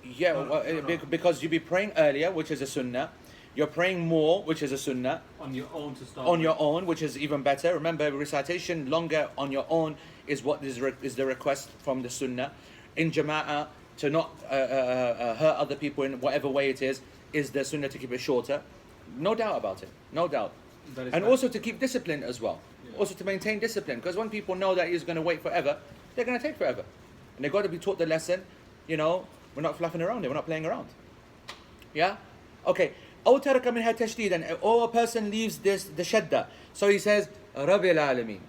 Yeah, No, well, no, no. because you'll be praying earlier, which is a sunnah. You're praying more, which is a sunnah. On your own to start. On with. your own, which is even better. Remember, recitation longer on your own is what is the request from the sunnah. In jama'ah, to not hurt other people in whatever way it is the sunnah to keep it shorter. No doubt about it. No doubt. That is And better. also to keep discipline as well. Yeah. Also to maintain discipline. Because when people know that he's going to wait forever, they're going to take forever. And they've got to be taught the lesson, you know, we're not fluffing around here, we're not playing around. Yeah? Okay. أو ترك منها تشديدا, or a person leaves the shadda. So he says, رب العالمين.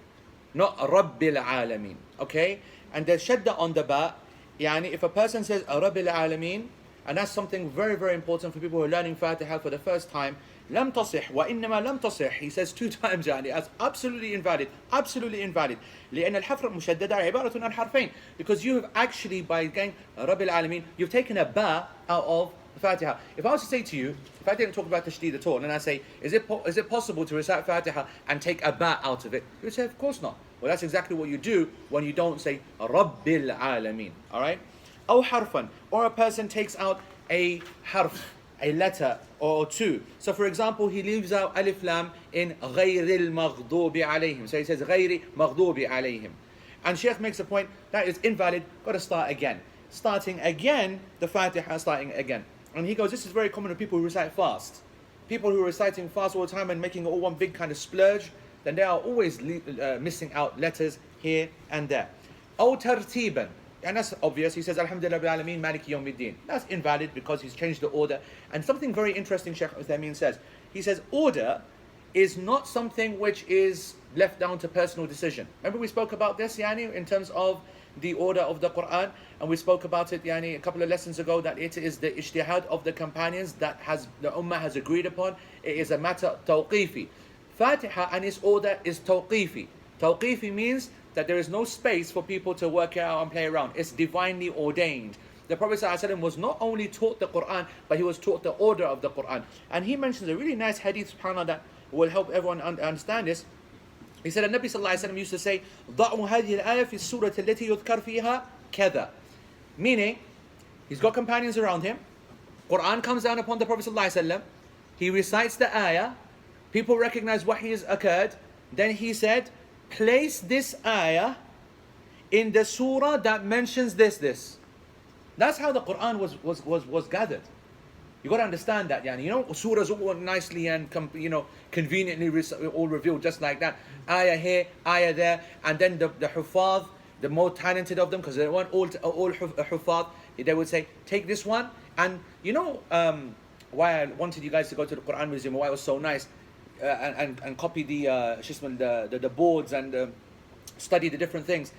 Not رب العالمين. Okay? And the shadda on the ba, يعني if a person says رب العالمين, and that's something very, very important for people who are learning Fatiha for the first time, لم تصح وإنما لم تصح. He says 2 times يعني, that's absolutely invalid. Absolutely invalid. لأن الحرف المشددة عبارة عن حرفين. Because you have actually, by going رب العالمين, you've taken a ba out of the Fatiha. If I was to say to you, if I didn't talk about tashdid at all, and I say, is it possible to recite Fatiha and take a ba out of it? You would say, of course not. Well, that's exactly what you do when you don't say Rabbil Alameen. Alright? أو حرفا, or a person takes out a harf, a letter or 2. So for example, he leaves out alif lam in غير المغضوب عليهم. So he says غير مغضوب عليهم. And Shaykh makes a point that is invalid, got to start again. Starting again, the Fatiha starting again. And he goes, this is very common with people who recite fast. People who are reciting fast all the time and making it all one big kind of splurge, then they are always missing out letters here and there. أو ترتيبا, and that's obvious. He says, Alhamdulillah Rabbil Alameen, Maliki Yawmiddin. That's invalid because he's changed the order. And something very interesting Shaykh Uthaymeen says. He says, order is not something which is left down to personal decision. Remember we spoke about this, Yani, in terms of the order of the Quran, and we spoke about it, Yani, a couple of lessons ago, that it is the ijtihad of the companions that the Ummah has agreed upon. It is a matter tawqifi. Fatiha and its order is tawqifi. Tawqifi means that there is no space for people to work it out and play around. It's divinely ordained. The Prophet ﷺ was not only taught the Quran, but he was taught the order of the Quran. And he mentions a really nice hadith, subhanAllah, that will help everyone understand this. He said, the Nabi ﷺ used to say, ضَعُوا هَذِهِ الْآيَةِ فِي السُّورَةِ الَّتِي يُذْكَرْ فِيهَا كَذَا. Meaning, he's got companions around him. Quran comes down upon the Prophet ﷺ. He recites the ayah. People recognize what has occurred. Then he said, place this ayah in the surah that mentions this. That's how the Quran was gathered. You got to understand that, yani. You know, surahs all nicely and conveniently all revealed just like that. Ayah here, ayah there, and then the huffaz, the more talented of them, because they weren't all huffaz, they would say, take this one. And you know why I wanted you guys to go to the Quran Museum, why it was so nice, and copy the boards and study the different things.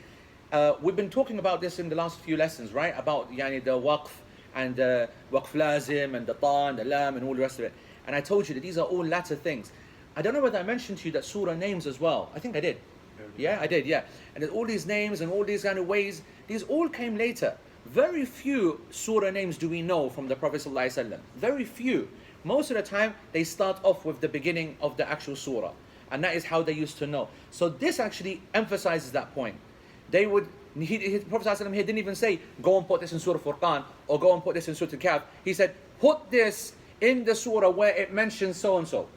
We've been talking about this in the last few lessons, right? About yani, the waqf and the waqf lazim and the ta and the lam and all the rest of it. And I told you that these are all latter things. I don't know whether I mentioned to you that surah names as well. I think I did. Yeah, I did, yeah. And there's all these names and all these kind of ways. These all came later. Very few surah names do we know from the Prophet ﷺ. Very few. Most of the time, they start off with the beginning of the actual surah. And that is how they used to know. So this actually emphasizes that point. They would, the Prophet ﷺ here didn't even say, go and put this in Surah Furqan, or go and put this in Surah Al-Kahf. He said, put this in the surah where it mentions so and so.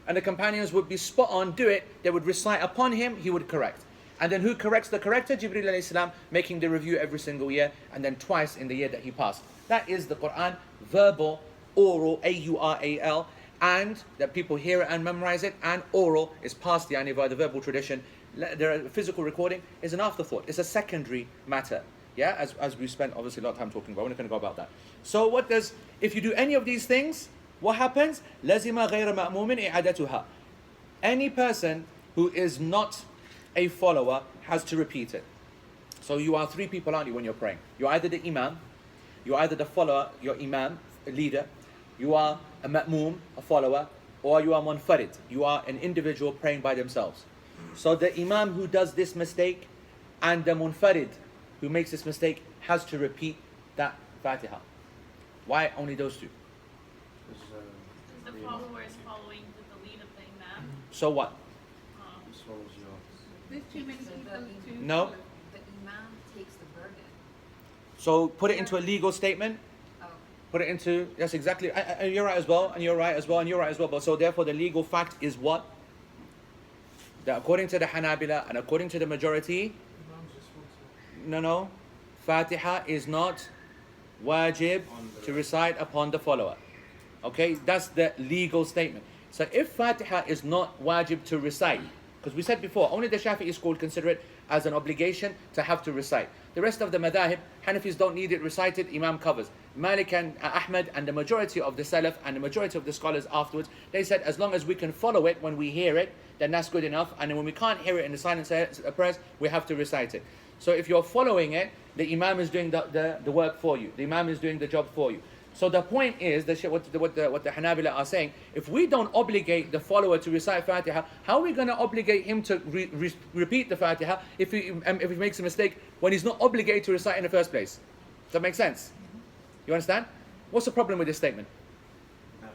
And the companions would be spot on, do it. They would recite upon him, he would correct. And then who corrects the corrector? Jibreel alayhi salam, making the review every single year, and then twice in the year that he passed. That is the Quran, verbal, oral, A-U-R-A-L, and that people hear it and memorize it, and oral is passed by the verbal tradition. The physical recording is an afterthought. It's a secondary matter. Yeah, as we spent obviously a lot of time talking about. We're not going to go about that. So if you do any of these things, what happens? لَزِمَ غَيْرَ مَأْمُومٍ إِعَادَتُهَا. Any person who is not a follower has to repeat it. So you are 3 people, aren't you, when you're praying? You're either the imam, you're either the follower, your imam, a leader, you are a ma'moom, a follower, or you are munfarid, you are an individual praying by themselves. So the imam who does this mistake and the munfarid who makes this mistake has to repeat that Fatiha. Why only those two? Because Because the follower is following the lead of the imam. So what? this follows your. There's too many people to. No. The imam takes the burden. So put it into a legal statement. Oh. Put it into, that's exactly, and you're right as well, and you're right as well, and you're right as well. But so therefore the legal fact is what? That according to the Hanabila and according to the majority, no, Fatiha is not wajib to recite upon the follower. Okay, that's the legal statement. So if Fatiha is not wajib to recite, because we said before, only the Shafi'i school consider it as an obligation to have to recite. The rest of the madhahib, Hanafis don't need it recited, Imam covers. Malik and Ahmed and the majority of the Salaf and the majority of the scholars afterwards, they said as long as we can follow it when we hear it, then that's good enough. And then when we can't hear it in the silent prayers, we have to recite it. So if you're following it, the Imam is doing the work for you. The Imam is doing the job for you. So the point is, what the Hanabila are saying, if we don't obligate the follower to recite Fatiha, how are we going to obligate him to repeat the Fatiha if he makes a mistake when he's not obligated to recite in the first place? Does that make sense? You understand? What's the problem with this statement? That's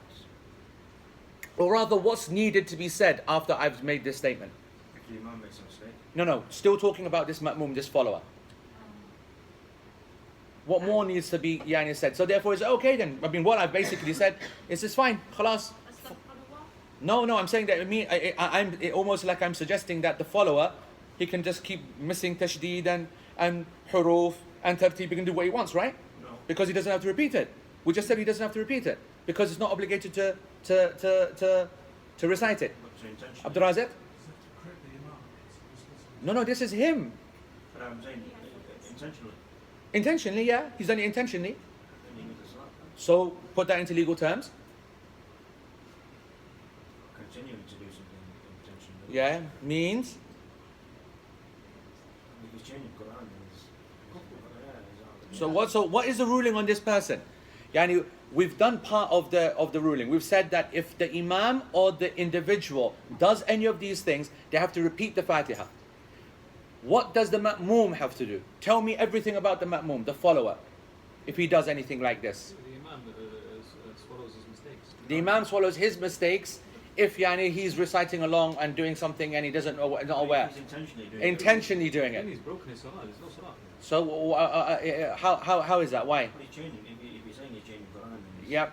Or rather, what's needed to be said after I've made this statement? if the imam makes a mistake. No, still talking about this ma'mum, this follower. What more needs to be said? So therefore it's okay then. I mean, what I've basically said is it's fine. Khalas. Astaghfirullah. No, I'm saying that I'm almost like I'm suggesting that the follower, he can just keep missing tashdeed and huruf and tartib, he can do what he wants, right? No. Because he doesn't have to repeat it. We just said he doesn't have to repeat it because it's not obligated to recite it. But to intentionally. Abdul Razak? No, this is him. But I'm saying intentionally. Intentionally, yeah. He's done it intentionally. Then you need to start. So put that into legal terms. Continuing to do something intentionally. Yeah, means. If he's changing Quran, then So what is the ruling on this person? Yani, we've done part of the ruling. We've said that if the imam or the individual does any of these things, they have to repeat the Fatiha. What does the ma'mum have to do? Tell me everything about the ma'mum, the follower, if he does anything like this. The imam swallows his mistakes. The imam swallows his mistakes if he's reciting along and doing something and he doesn't know, not aware. He's Intentionally doing Then it. he's broken his salah. There's no salah. So how is that? Why? But he's changing. If he's saying he's changing Quran, then he's Yep.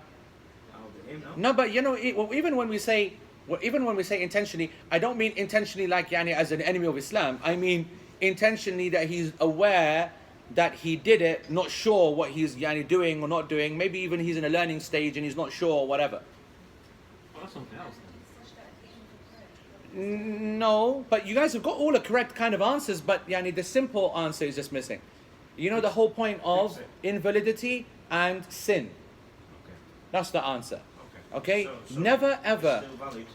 out of the game now. No, but even when we say intentionally, I don't mean intentionally like as an enemy of Islam. I mean intentionally that he's aware that he did it, not sure what he's doing or not doing. Maybe even he's in a learning stage and he's not sure or whatever. Well, that's something else. No, but you guys have got all the correct kind of answers, but the simple answer is just missing. You know the whole point of invalidity and sin. Okay. That's the answer. Okay. Okay? So Never ever Still valid.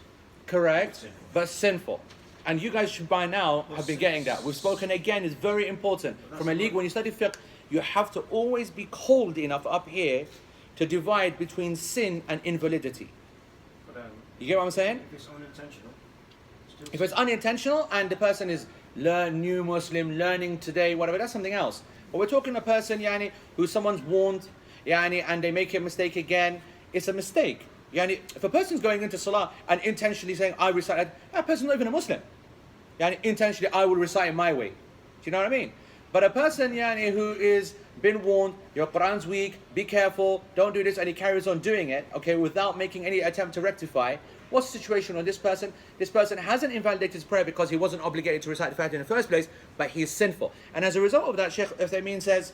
correct, Sinful. but sinful. And you guys should by now have been getting that. We've spoken again, it's very important. From a league, when you study fiqh, you have to always be cold enough up here to divide between sin and invalidity. But You get what I'm saying? if it's unintentional, still If it's unintentional and the person is new Muslim, learning today, whatever, that's something else. But we're talking a person, who someone's warned, and they make a mistake again, it's a mistake. If a person's going into salah and intentionally saying, I recite that person's not even a Muslim. Intentionally, I will recite it my way. Do you know what I mean? But a person, who is been warned, your Quran's weak, be careful, don't do this, and he carries on doing it, okay, without making any attempt to rectify, what's the situation on this person? This person hasn't invalidated his prayer because he wasn't obligated to recite the Fatiha in the first place, but he's sinful. And as a result of that, Shaykh Uthaymeen says,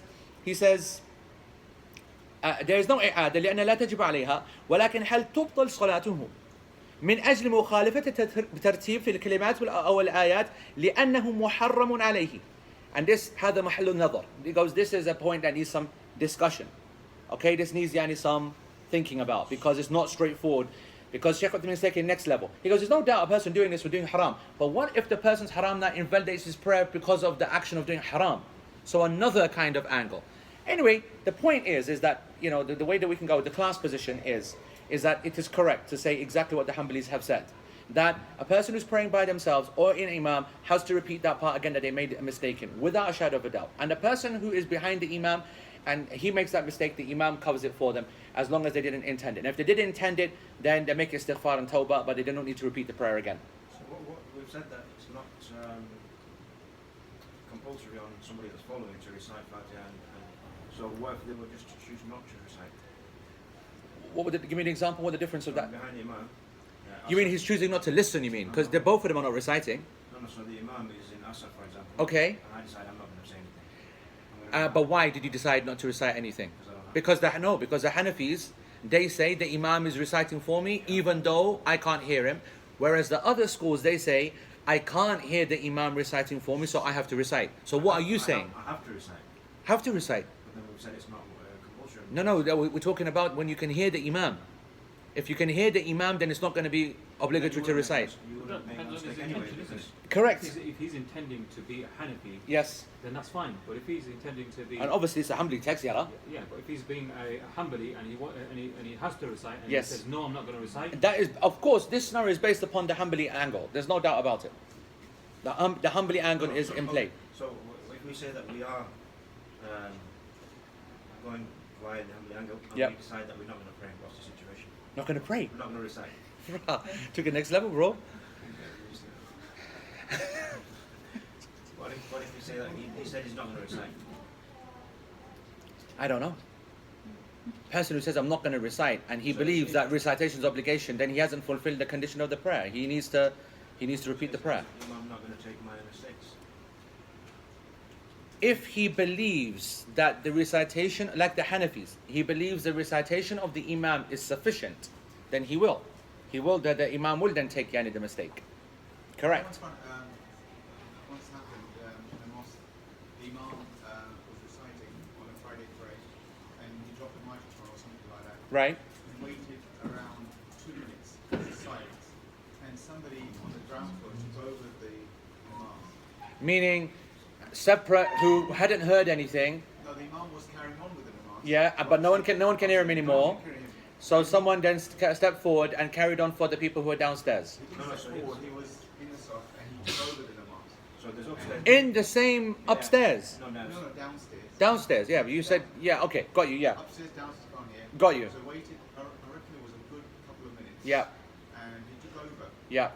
there is no إعادة لأن لا تجب عليها ولكن هل تبطل صلاته من أجل مخالفة الترتيب في الكلمات أو الآيات لأنه محرم عليه. And this هذا محل النظر. Because this is a point that needs some discussion. Okay, this needs some thinking about because it's not straightforward. Because Shaykh Uthaymeen is taking next level. He goes, there's no doubt a person doing this for doing haram. But what if the person's haram that invalidates his prayer because of the action of doing haram? So another kind of angle. Anyway, the point is that, the way that we can go with the class position is that it is correct to say exactly what the Hanbalis have said. That a person who's praying by themselves or in imam has to repeat that part again that they made a mistake in, without a shadow of a doubt. And the person who is behind the imam, and he makes that mistake, the Imam covers it for them as long as they didn't intend it. And if they did intend it, then they make istighfar and tawbah, but they don't need to repeat the prayer again. So what we've said that it's not compulsory on somebody that's following to recite Fatiha, and so what if they were just to choose not to recite? Give me an example. What the difference of that? Behind the Imam. You mean he's choosing not to listen? You mean because both of them are not reciting? No. So the Imam is in Asr, for example. Okay. And I decide I'm not going to say anything. But why did you decide not to recite anything? Because I don't have Because the Hanafis, they say the Imam is reciting for me even though I can't hear him. Whereas the other schools, they say, I can't hear the Imam reciting for me, so I have to recite. So what are you saying? I have to recite. Have to recite. But then we've said it's not compulsory. No, we're talking about when you can hear the Imam. If you can hear the Imam, then it's not going to be obligatory to recite. You would That make a depends on his mistake anyway. intention, isn't Because it? Correct. If he's intending to be a Hanafi, Yes. then that's fine. But if he's intending to be, And obviously it's a humbly text, yeah. yeah, but if he's being a Hanbali and he has to recite and Yes. he says no, I'm not going to recite. That is, of course, this scenario is based upon the Hanbali angle. There's no doubt about it. The Hanbali angle is in play. So if we say that we are going via the Hanbali angle, and Yep. we decide that we're not going to pray, what's the situation? Not going to pray. We're not going to recite. Took it next level, bro. What if we say that he said he's not going to recite? I don't know. Person who says I'm not going to recite and he So believes it's- that recitation is obligation, then he hasn't fulfilled the condition of the prayer. He needs to repeat the prayer. I'm not going to take my mistakes. If he believes that the recitation, like the Hanafis, he believes the recitation of the Imam is sufficient, then he will. The Imam will then take the mistake. Correct. Once happened in the mosque, the Imam was reciting on a Friday prayer, and he dropped the microphone or something like that. Right? And waited around 2 minutes in silence, and somebody on the ground floor took over the Imam. Meaning, separate, who hadn't heard anything. No, the Imam was carrying on with the Imam. Yeah, but no one can hear him anymore. So someone then stepped forward and carried on for the people who are downstairs. He didn't step forward, he was in the soft and he took over the Imam. So there's upstairs. In the same upstairs. No, No, downstairs. Downstairs, yeah, but you said, yeah, okay, got you, yeah. Upstairs, downstairs, gone here. Got you. So waited, I reckon it was a good couple of minutes. Yeah, And he took over. yeah.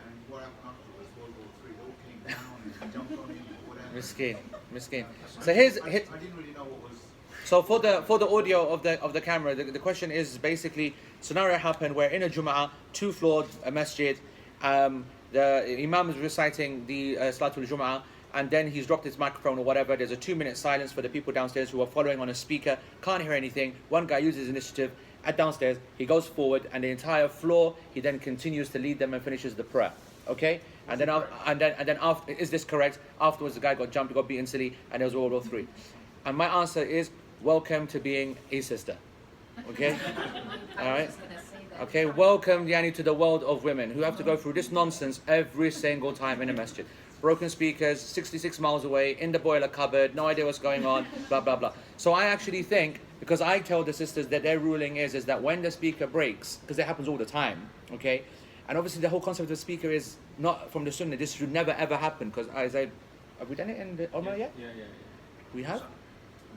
And what happened afterwards, World War III, they all came down and jumped on him or whatever. Miskin. So here's, I didn't really know what was. so for the audio of the camera, the question is basically scenario happened where in a Jum'ah, 2-floored masjid, the Imam is reciting the Salatul Jum'ah, and then he's dropped his microphone or whatever. There's a 2-minute silence for the people downstairs who are following on a speaker, can't hear anything. One guy uses initiative at downstairs, he goes forward, and the entire floor, he then continues to lead them and finishes the prayer. Okay? And then after, is this correct? Afterwards, the guy got jumped, got beaten silly, and it was World War III. And my answer is, welcome to being a sister. Okay? All right? Okay, welcome, Yani, to the world of women who have to go through this nonsense every single time in a masjid. Broken speakers, 66 miles away, in the boiler cupboard, no idea what's going on, blah, blah, blah. So I actually think, because I tell the sisters that their ruling is that when the speaker breaks, because it happens all the time, okay? And obviously the whole concept of the speaker is not from the Sunnah. This should never ever happen, because have we done it in the Umrah yet? Yeah. We have?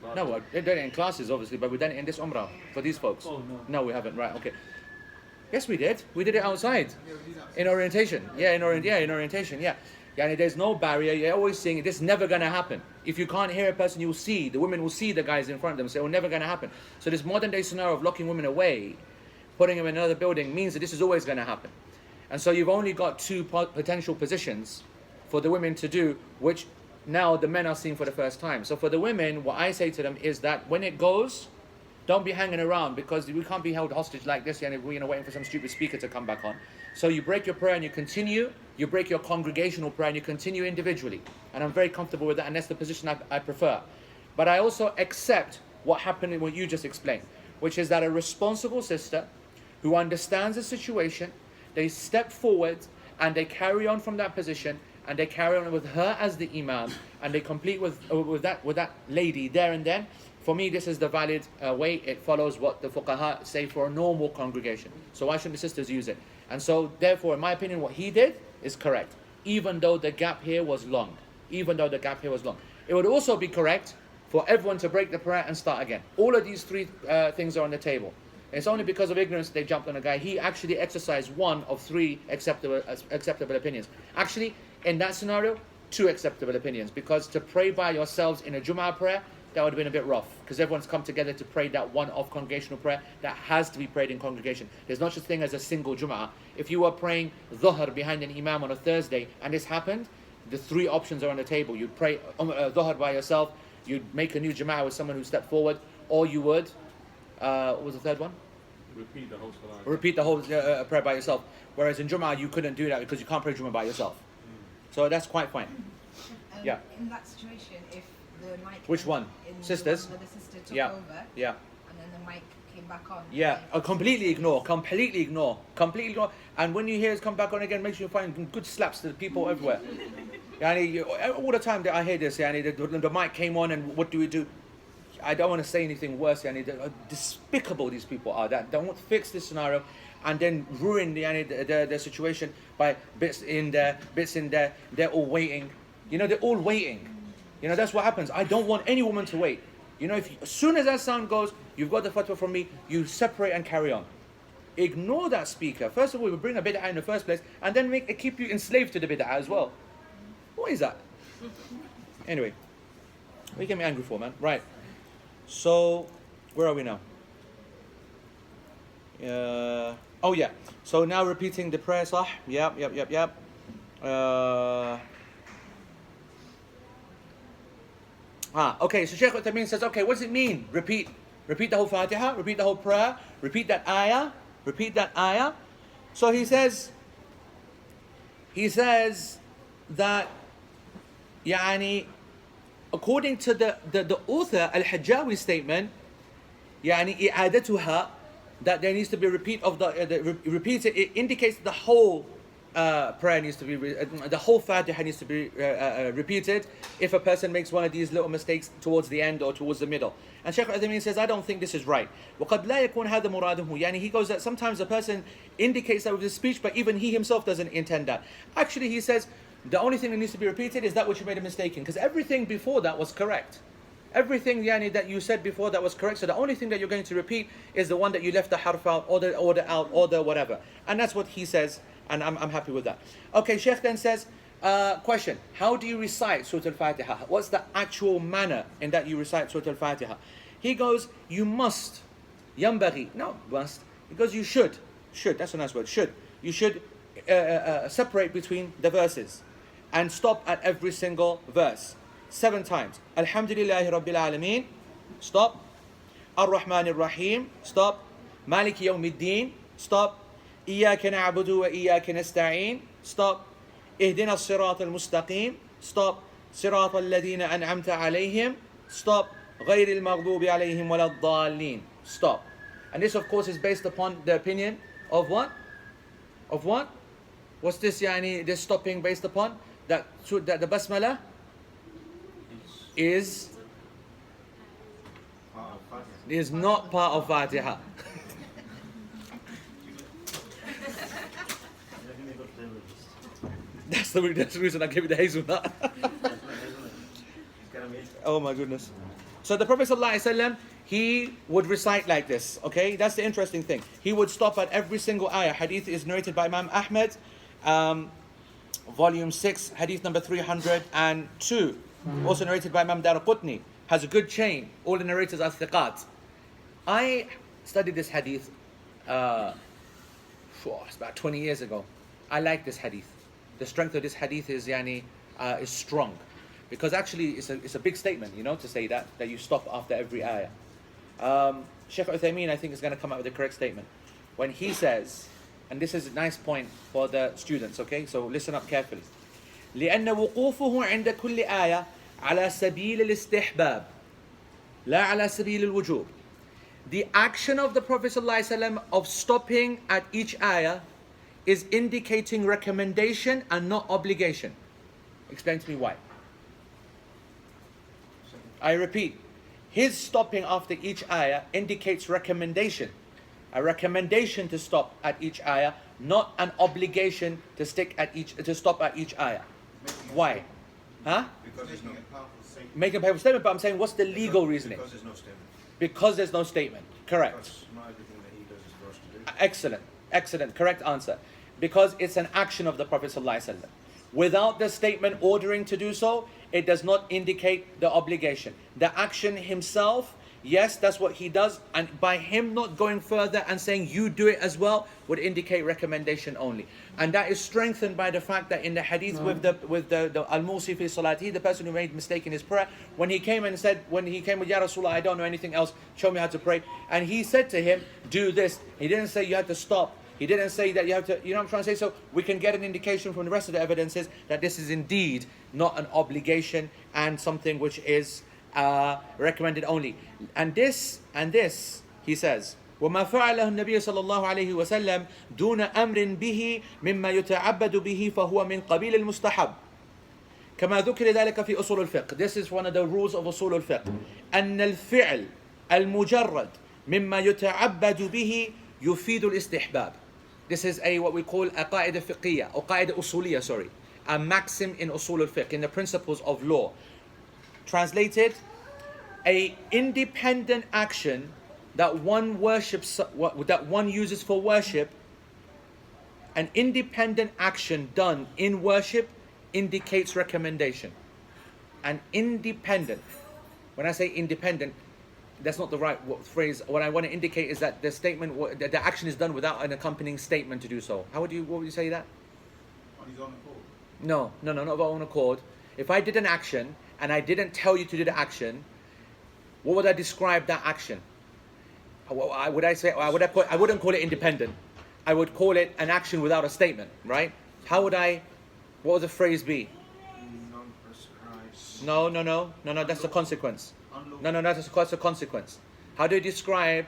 About- No, we've done it in classes, obviously, but we've done it in this Umrah for these folks. Oh, no. No, we haven't. Right, okay. Yes, we did. We did it outside. In orientation. Yeah, in orientation, yeah. Yeah, and there's no barrier. You're always saying this is never going to happen. If you can't hear a person, you'll see. The women will see the guys in front of them. So it will never going to happen. So this modern day scenario of locking women away, putting them in another building, means that this is always going to happen. And so you've only got 2 potential positions for the women to do, which now the men are seeing for the first time. So for the women, what I say to them is that when it goes, don't be hanging around, because we can't be held hostage like this, and we're waiting for some stupid speaker to come back on. So you break your prayer and you continue. You break your congregational prayer and you continue individually. And I'm very comfortable with that, and that's the position I prefer. But I also accept what happened in what you just explained, which is that a responsible sister who understands the situation, they step forward and they carry on from that position, and they carry on with her as the imam, and they complete with that lady there and then. For me, this is the valid way. It follows what the fuqaha say for a normal congregation. So why shouldn't the sisters use it? And so, therefore, in my opinion, what he did is correct, even though the gap here was long. It would also be correct for everyone to break the prayer and start again. All of these three things are on the table. It's only because of ignorance they jumped on a guy. He actually exercised one of three acceptable opinions. Actually, in that scenario, two acceptable opinions, because to pray by yourselves in a Jum'ah prayer, that would have been a bit rough, because everyone's come together to pray that one-off congregational prayer that has to be prayed in congregation. There's not such a thing as a single Jum'ah. If you were praying Dhuhr behind an Imam on a Thursday and this happened, the three options are on the table. You'd pray Dhuhr by yourself, you'd make a new Jama'ah with someone who stepped forward, or you would, what was the third one? Repeat the whole salah. Repeat the whole prayer by yourself. Whereas in Jum'ah, you couldn't do that because you can't pray Jum'ah by yourself. So that's quite fine. Yeah. In that situation, if the mic Which one? in Sisters? the one where the sister took Yeah. over, Yeah. and then the mic came back on. Yeah. Completely ignore. And when you hear it come back on again, make sure you find good slaps to the people everywhere. All the time that I hear this, the mic came on and what do we do? I don't want to say anything worse. Despicable these people are that don't fix this scenario and then ruin the situation by bits in there. They're all waiting. They're all waiting. That's what happens. I don't want any woman to wait. As soon as that sound goes, you've got the fatwa from me, you separate and carry on. Ignore that speaker. First of all, we bring a bid'ah in the first place, and then keep you enslaved to the bid'ah as well. What is that? Anyway, what you get me angry for, man? Right. So, where are we now? Oh yeah. So now repeating the prayer, sah? Yep. Okay, so Shaykh Uthaymeen says, okay, what does it mean? Repeat the whole Fatiha, repeat the whole prayer, repeat that ayah. So he says that, according to the author, Al-Hajjawi statement, إعادتها, that there needs to be a repeat of repeat it indicates the whole prayer needs to be, the whole Fatiha needs to be repeated if a person makes one of these little mistakes towards the end or towards the middle. And Shaykh Uthaymeen says, I don't think this is right. وَقَدْ لَا يَكُونْ هَذَا مُرَادُهُ. He goes that sometimes a person indicates that with his speech, but even he himself doesn't intend that. Actually, he says, the only thing that needs to be repeated is that which you made a mistake in, because everything before that was correct. Everything that you said before that was correct. So the only thing that you're going to repeat is the one that you left the harf out, or the order out, or the whatever. And that's what he says, and I'm happy with that. Okay, Sheikh then says, question, how do you recite Surah Al-Fatiha? What's the actual manner in that you recite Surah Al-Fatiha? He goes, you must, yambaghi, no, must. He goes, you should, that's a nice word, should. You should separate between the verses and stop at every single verse 7 times. Alhamdulillahi Rabbil Alameen, stop. Ar-Rahman Ar-Rahim, stop. Maliki Yawmiddin, stop. Iyaka na'budu wa iyaka nasta'een, stop. Ihdina as-sirat al-mustaqim, stop. Sirat alladhina an'amta alayhim, stop. Ghayr al-maghdubi alayhim wa lad-dallin, stop. And this of course is based upon the opinion of what? Of what? What's this this stopping based upon? That the basmala is not part of Fatiha. That's the reason I gave you the hazelnut. Oh my goodness. So the Prophet ﷺ, he would recite like this, okay? That's the interesting thing. He would stop at every single ayah. Hadith is narrated by Imam Ahmed, volume 6, hadith number 302. Also narrated by Imam Daraqutni. Has a good chain. All the narrators are thiqat. I studied this hadith, it's about 20 years ago. I like this hadith. The strength of this hadith is strong. Because actually it's a big statement, to say that you stop after every ayah. Shaykh Uthaymeen, I think, is going to come up with the correct statement. When he says, and this is a nice point for the students, okay? So listen up carefully. لأن وقوفه عند كل آية على سبيل الاستحباب لا على سبيل الوجوب. The action of the Prophet ﷺ of stopping at each ayah is indicating recommendation and not obligation. Explain to me why. I repeat, his stopping after each ayah indicates recommendation. A recommendation to stop at each ayah, not an obligation to stop at each ayah. Why? Huh? Because there's no. Making a powerful statement. Make a powerful statement, but I'm saying, what's the legal reasoning? Because there's no statement. Because there's no statement. Correct. Because not everything that he does is for us to do. Excellent. Excellent. Correct answer. Because it's an action of the Prophet ﷺ. Without the statement ordering to do so, it does not indicate the obligation. The action himself, yes, that's what he does, and by him not going further and saying you do it as well would indicate recommendation only. And that is strengthened by the fact that in the hadith with the al-Musi fi salati, the person who made mistake in his prayer, when he came with Ya Rasulullah, I don't know anything else, show me how to pray, and he said to him, do this. He didn't say you had to stop. He didn't say that you have to, you know what I'm trying to say? So we can get an indication from the rest of the evidences that this is indeed not an obligation and something which is recommended only. And this, he says, وما فعله النبي صلى الله عليه وسلم دون أمر به مما يتعبد به فهو من قبيل المستحب كما ذكر ذلك في أصول الفقه. This is one of the rules of أصول الفقه. أن الفعل المجرد مما يتعبد به يفيد الاستحباب. This is what we call a قاعدة فقهية or قاعدة أصولية, sorry, a maxim in أصول الفقه, in the principles of law. Translated, a independent action that one worships, that one uses for worship, an independent action done in worship indicates recommendation. An independent, when I say independent, that's not the right phrase. What I want to indicate is that the statement, the action is done without an accompanying statement to do so. What would you say that? On his own accord. No, not of our own accord. If I did an action and I didn't tell you to do the action, what would I describe that action? Would I say? I wouldn't call it independent. I would call it an action without a statement, right? How would I? What would the phrase be? Non-prescribed. No. That's the consequence. No. That's a consequence. How do you describe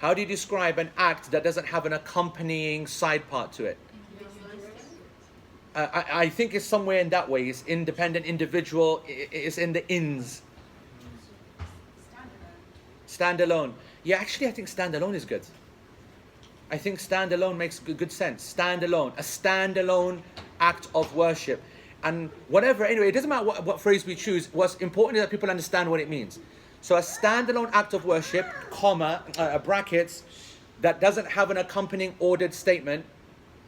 an act that doesn't have an accompanying side part to it? I think it's somewhere in that way. It's independent, individual. It's in the ins. Standalone. Yeah, actually, I think standalone is good. I think standalone makes good sense. Standalone. A standalone act of worship. And whatever, anyway, it doesn't matter what phrase we choose. What's important is that people understand what it means. So a standalone act of worship, brackets, that doesn't have an accompanying ordered statement,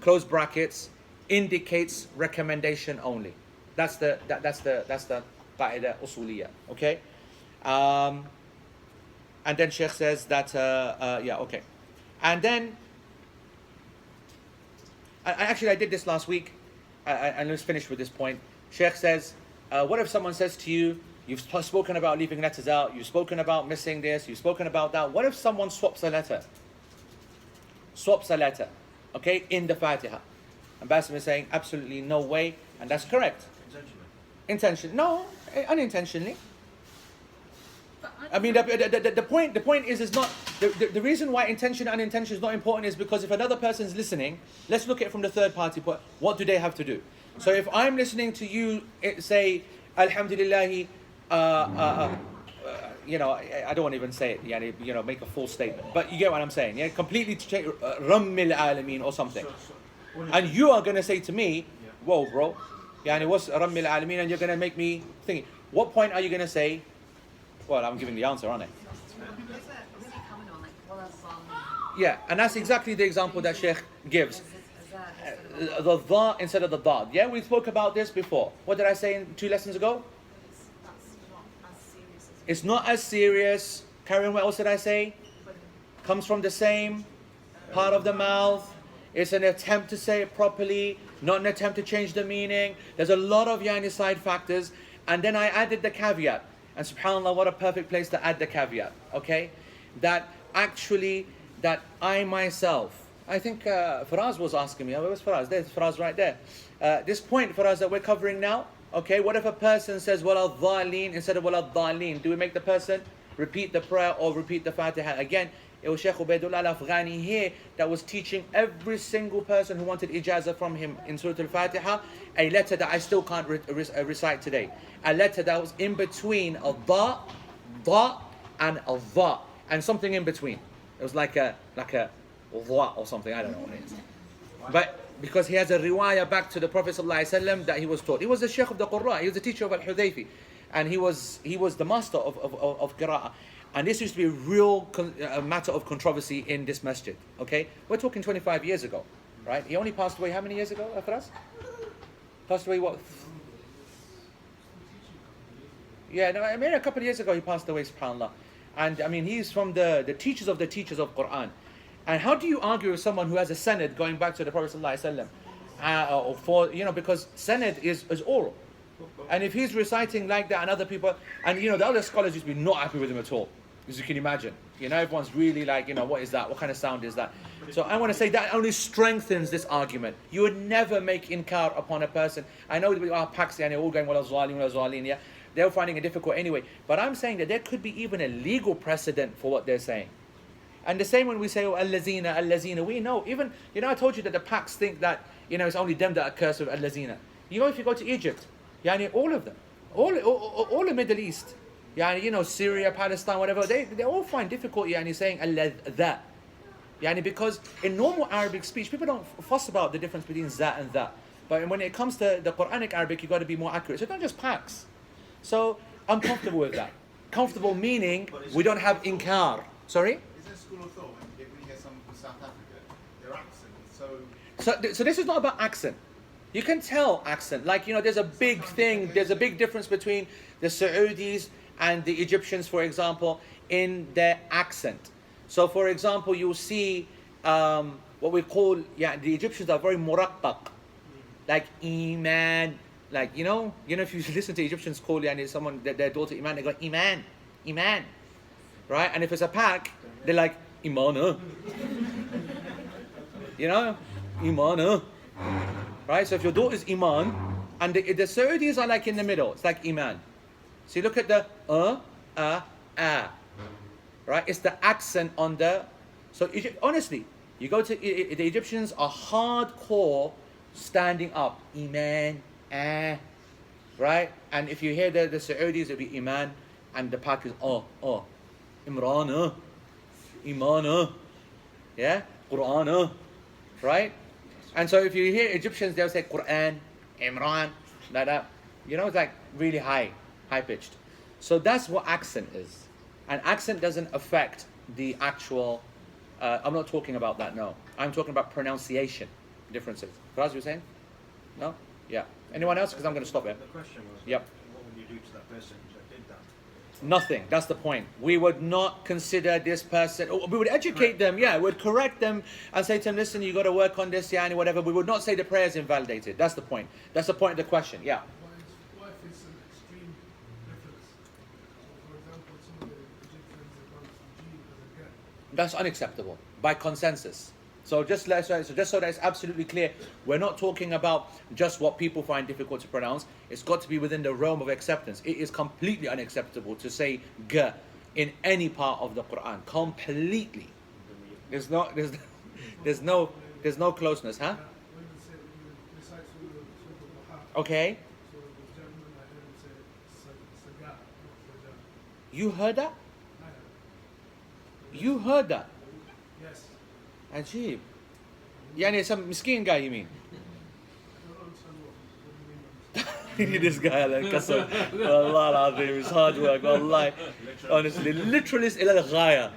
close brackets, indicates recommendation only. That's the qaida usuliyah. Okay? And then Sheikh says that, okay. And then, I did this last week, and let's finish with this point. Sheikh says, what if someone says to you, you've spoken about leaving letters out, you've spoken about missing this, you've spoken about that. What if someone swaps a letter? Okay, in the Fatiha. Ambassador is saying, absolutely no way, and that's correct. Intentionally. No, unintentionally. I mean, the point is not the reason why intention and unintention is not important is because if another person is listening, let's look at it from the third party point. What do they have to do? So if I'm listening to you say, Alhamdulillah, I don't want to even say it, make a full statement, but you get what I'm saying, yeah, completely change Rammil Alameen or something, and you are going to say to me, whoa, bro, what's Rammil Alameen, and you're going to make me think. What point are you going to say? Well, I'm giving the answer, aren't I? Yeah, and that's exactly the example that Sheikh gives. The dha instead of the dad. Yeah, we spoke about this before. What did I say 2 lessons ago? It's not as serious. Carry on, what else did I say? Comes from the same part of the mouth. It's an attempt to say it properly, not an attempt to change the meaning. There's a lot of side factors. And then I added the caveat. And subhanAllah, what a perfect place to add the caveat, okay? That I myself, I think Faraz was asking me, where's Faraz? There's Faraz right there. This point, Faraz, that we're covering now, okay? What if a person says, wala-dhaleen instead of wala-dhaleen? Do we make the person repeat the prayer or repeat the Fatiha? Again, it was Shaykh Ubaidullah al-Afghani here that was teaching every single person who wanted ijazah from him in Surah Al-Fatiha a letter that I still can't recite today. A letter that was in between a da, and a dha, and something in between. It was like a dha or something, I don't know what it is. because he has a riwayah back to the Prophet ﷺ that he was taught. He was the Shaykh of the Qurra, he was the teacher of Al-Hudayfi, and he was the master of Qira'ah. And this used to be a real matter of controversy in this masjid. Okay, we're talking 25 years ago, right? He only passed away how many years ago, Afras? Passed away what? Yeah, no, I mean a couple of years ago he passed away, subhanAllah. And I mean he's from the teachers of Quran. And how do you argue with someone who has a sanad going back to the Prophet ﷺ? Because sanad is oral. And if he's reciting like that and other people, and the other scholars used to be not happy with him at all, as you can imagine. Everyone's really like, what is that? What kind of sound is that? So I want to say that only strengthens this argument. You would never make inkar upon a person. I know we are Pakistani, all going, wala zaleen, yeah. They're finding it difficult anyway. But I'm saying that there could be even a legal precedent for what they're saying. And the same when we say, al-lazina, we know. Even, I told you that the Paks think that, it's only them that are cursed with al-lazina. If you go to Egypt, all of them, all the Middle East, Syria, Palestine, whatever, they all find difficulty saying that. Because in normal Arabic speech, people don't fuss about the difference between that and that. But when it comes to the Quranic Arabic, you've got to be more accurate. So don't just Paks. So I'm comfortable with that. Comfortable meaning we don't have inkar. Sorry? Is there a school of thought when you get someone from South Africa, their accent is so... So this is not about accent. You can tell accent. Like, there's a big thing, there's a big difference between the Saudis and the Egyptians, for example, in their accent. So, for example, you'll see what we call, the Egyptians are very muraqqaq. Like Iman. Like, if you listen to Egyptians call someone, their daughter Iman, they go, Iman. Right? And if it's a Pak, they're like, Imana. Imana. Right? So if your daughter is Iman, and the Saudis are like in the middle, it's like Iman. So you look at the right? It's the accent on the... So honestly, you go to... The Egyptians are hardcore standing up. Iman, right? And if you hear the Saudis, it'll be Iman, and the Pak is Imrana, Imana, yeah? Qur'ana, right? And so if you hear Egyptians, they'll say Quran, Imran, like that. It's like really high pitched. So that's what accent is. And accent doesn't affect the actual, I'm not talking about that, no. I'm talking about pronunciation differences. Raz, you were saying? No? Yeah. Anyone else? Because I'm going to stop here. The question was, Yep. what would you do to that person that did that? Nothing. That's the point. We would not consider this person. We would educate them. Yeah, we'd correct them and say to them, "Listen, you got to work on this, and whatever." We would not say the prayer is invalidated. That's the point. That's the point of the question. Yeah. What if it's an extreme difference? So, for example, some of the Egyptians regard Jinn as a get. That's unacceptable by consensus. So just so that it's absolutely clear, we're not talking about just what people find difficult to pronounce. It's got to be within the realm of acceptance. It is completely unacceptable to say g in any part of the Quran. Completely. There's no closeness, huh? When they say, recite Surah Al-Baha, Okay. so the gentleman, I heard him say Saga, not Saga. You heard that? I heard. You heard that? Yes. Ajib. Yani some miskin guy, you mean? I don't understand what you mean. This guy like kasam. Allah al-Azim, it's hard work, wallahi. Honestly, literalist ila al-ghaya.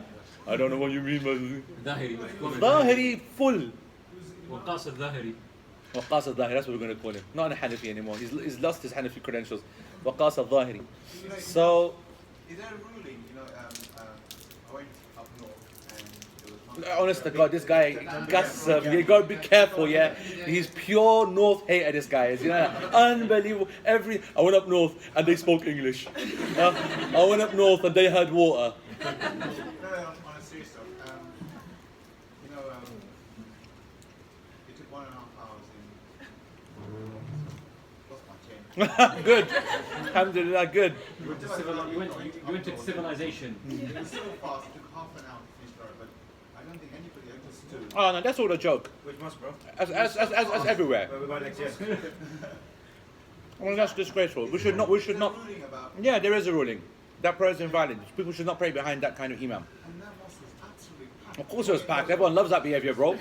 I don't know what you mean, but Dhahiri. Dhahiri full. Waqas al-Dhahiri. Waqas al-Dhahiri, that's what we're going to call him. Not a Hanafi anymore. He's lost his Hanafi credentials. Waqas al-Dhahiri. So, Is there a ruling, I went up north and there was one... honest to God, this guy, you got to be careful, yeah? He's pure North hater, this guy is, unbelievable. I went up north and they spoke English. I went up north and they had water. No, on a serious stuff. It took 1.5 hours in... Lost my chain. Good. Alhamdulillah, good. You went to civilization. It was so fast, it took half an hour to finish the road, but I don't think anybody understood. Oh no, that's all a joke. Which mosque, bro? As everywhere. Where we buy next year. Well, that's disgraceful. We should not. Is there a ruling about... Yeah, there is a ruling. That prayer is invalid. People should not pray behind that kind of imam. And that mosque was absolutely packed. Of course it was packed. Everyone loves that behavior, bro.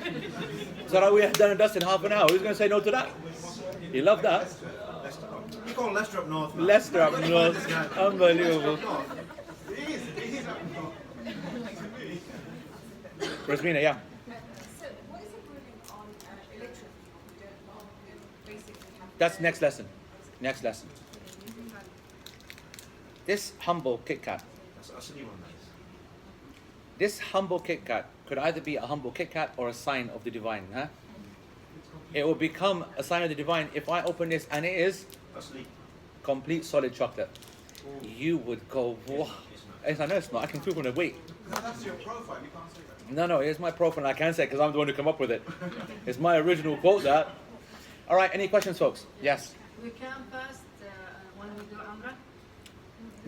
So we had done and dust in half an hour. Who's going to say no to that? He loved that. You call Leicester up north, man. Leicester up north. Unbelievable. It is up north. Rasmina, yeah. So, what is the ruling on illiterate people who don't basically have... That's next lesson. Next lesson. This humble Kit Kat. That's a new one, that is. This humble Kit Kat could either be a humble Kit Kat or a sign of the divine. Huh? It will become a sign of the divine if I open this and it is Asleep. complete solid chocolate. You would go, wow. I know it's not. I can feel from the weight. No, that's your profile. You can't say that. No, here's my profile. I can say because I'm the one who come up with it. It's my original quote, that. All right, any questions, folks? Yes. We can fast when we do Umrah.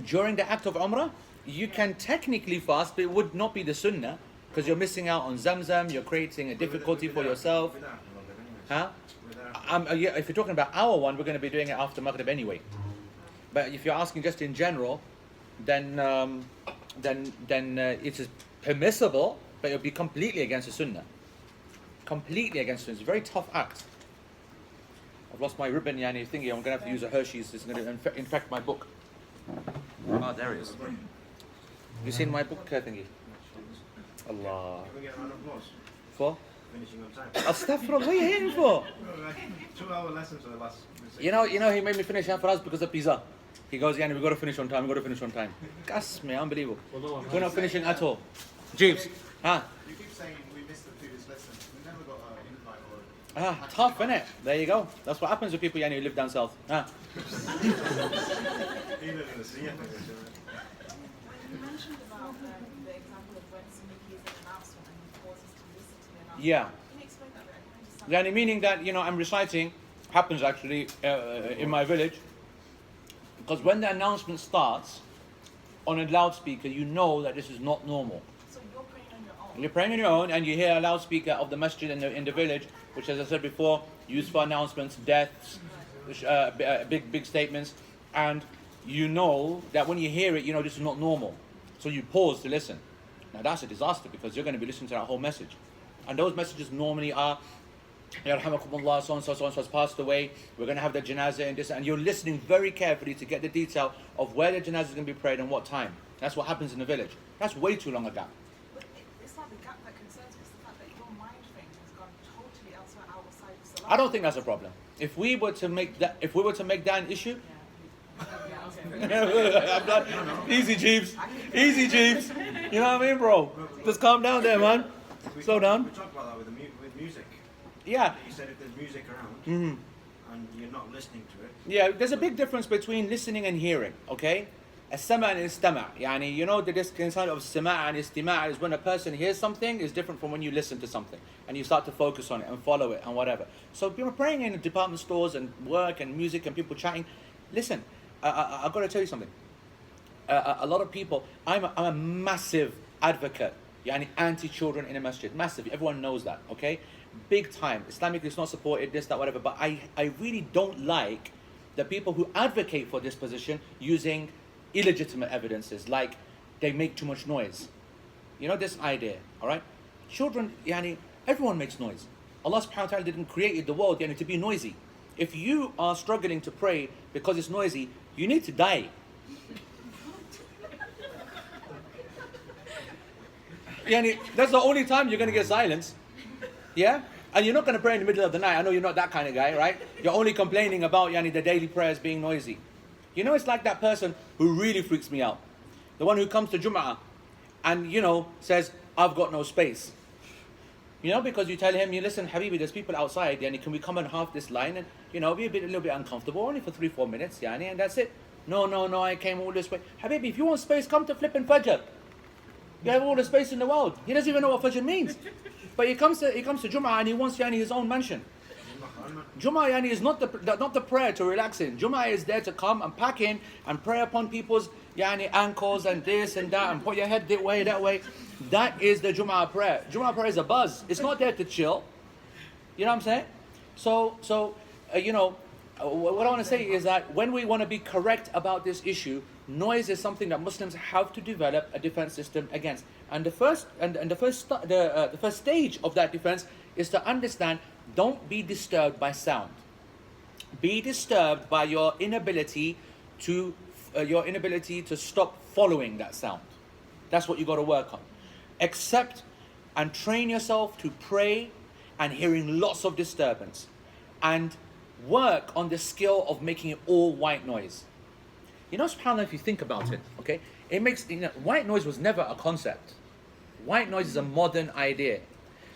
During the act of Umrah, you can technically fast, but it would not be the sunnah because you're missing out on Zamzam. You're creating a difficulty for yourself. Huh? Yeah, if you're talking about our one, we're going to be doing it after Maghrib anyway. But if you're asking just in general, then it is permissible, but it will be completely against the sunnah. Completely against the sunnah. It's a very tough act. I've lost my ribbon, yani thingy. I'm going to have to use a Hershey's. It's going to infect my book. Oh, there it is. You seen my book thingy? Allah. Can we get a round of applause? For? Finishing on time. Astaghfirullah, what are you hitting for? 2-hour lessons for the last. You know, he made me finish for us because of pizza. He goes, yeah, we got to finish on time. We got to finish on time. Gas me, unbelievable. We're not finishing at all. Jeeves, huh? You keep saying we missed the previous lesson. We never got an invite or... Tough, innit? There you go. That's what happens with people who live down south. Huh? He lives in the sea, I think. When you mentioned about the example of when somebody hears an announcement and he pauses to listen to the announcement. Yeah. Can you explain that? I can understand. Meaning that, I'm reciting, happens actually in my village, because when the announcement starts on a loudspeaker, you know that this is not normal. So you're praying on your own. You're praying on your own and you hear a loudspeaker of the masjid in the village, which, as I said before, used for announcements, deaths, big statements, and you know that when you hear it, this is not normal. So you pause to listen. Now that's a disaster because you're going to be listening to that whole message. And those messages normally are, Yarhamakumullah, so and so has passed away, we're going to have the janazah and this, and you're listening very carefully to get the detail of where the janazah is going to be prayed and what time. That's what happens in the village. That's way too long a gap. But it's not the gap that concerns me, it's the fact that your mind frame has gone totally elsewhere outside of Salah. I don't think that's a problem. If we were to make that an issue, I'm not, easy Jeeves. You know what I mean, bro? Just calm down there, man. Slow down. We talked about that with music. Yeah. You said if there's music around and you're not listening to it. Yeah, there's a big difference between listening and hearing, okay? As-sama' and istama'. Yani, the distinction of sama' and istima' is when a person hears something is different from when you listen to something and you start to focus on it and follow it and whatever. So people praying in department stores and work and music and people chatting. Listen, I've got to tell you something. A lot of people, I'm a massive advocate, anti-children in a masjid. Massive, everyone knows that, okay? Big time. Islamically it's not supported, this, that, whatever. But I really don't like the people who advocate for this position using illegitimate evidences, like they make too much noise. This idea, all right? Children, everyone makes noise. Allah subhanahu wa ta'ala didn't create the world to be noisy. If you are struggling to pray because it's noisy, you need to die. That's the only time you're going to get silence. Yeah? And you're not going to pray in the middle of the night. I know you're not that kind of guy, right? You're only complaining about the daily prayers being noisy. It's like that person who really freaks me out. The one who comes to Jum'ah and, says, I've got no space. Because you tell him, listen, Habibi, there's people outside, can we come on half this line and, be a little bit uncomfortable, only for 3-4 minutes, and that's it. No, I came all this way. Habibi, if you want space, come to flipping Fajr. You have all the space in the world. He doesn't even know what Fajr means. But he comes to Jum'ah and he wants his own mansion. Jum'ah is not the prayer to relax in. Jum'ah is there to come and pack in and pray upon people's ankles and this and that and put your head that way. That is the Jum'ah prayer. Jum'ah prayer is a buzz. It's not there to chill. You know what I'm saying? So what I want to say is that when we want to be correct about this issue, noise is something that Muslims have to develop a defense system against. And the first stage of that defense is to understand, don't be disturbed by sound. Be disturbed by your inability to stop following that sound. That's what you got to work on. Accept and train yourself to pray and hearing lots of disturbance, and work on the skill of making it all white noise. You know, subhanAllah, if you think about it, okay, it makes, white noise was never a concept. White noise is a modern idea.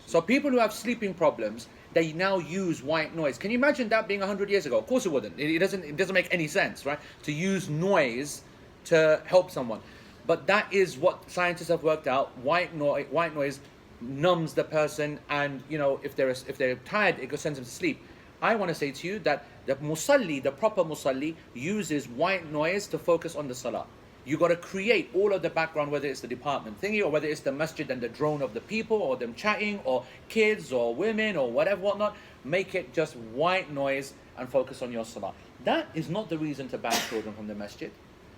So people who have sleeping problems, they now use white noise. Can you imagine that being 100 years ago? Of course it wouldn't. It doesn't make any sense, right? To use noise to help someone. But that is what scientists have worked out. White noise numbs the person, and if they're tired, it sends them to sleep. I want to say to you that the proper musalli, uses white noise to focus on the salah. You got to create all of the background, whether it's the department thingy, or whether it's the masjid and the drone of the people, or them chatting, or kids, or women, or whatnot. Make it just white noise and focus on your salah. That is not the reason to ban children from the masjid.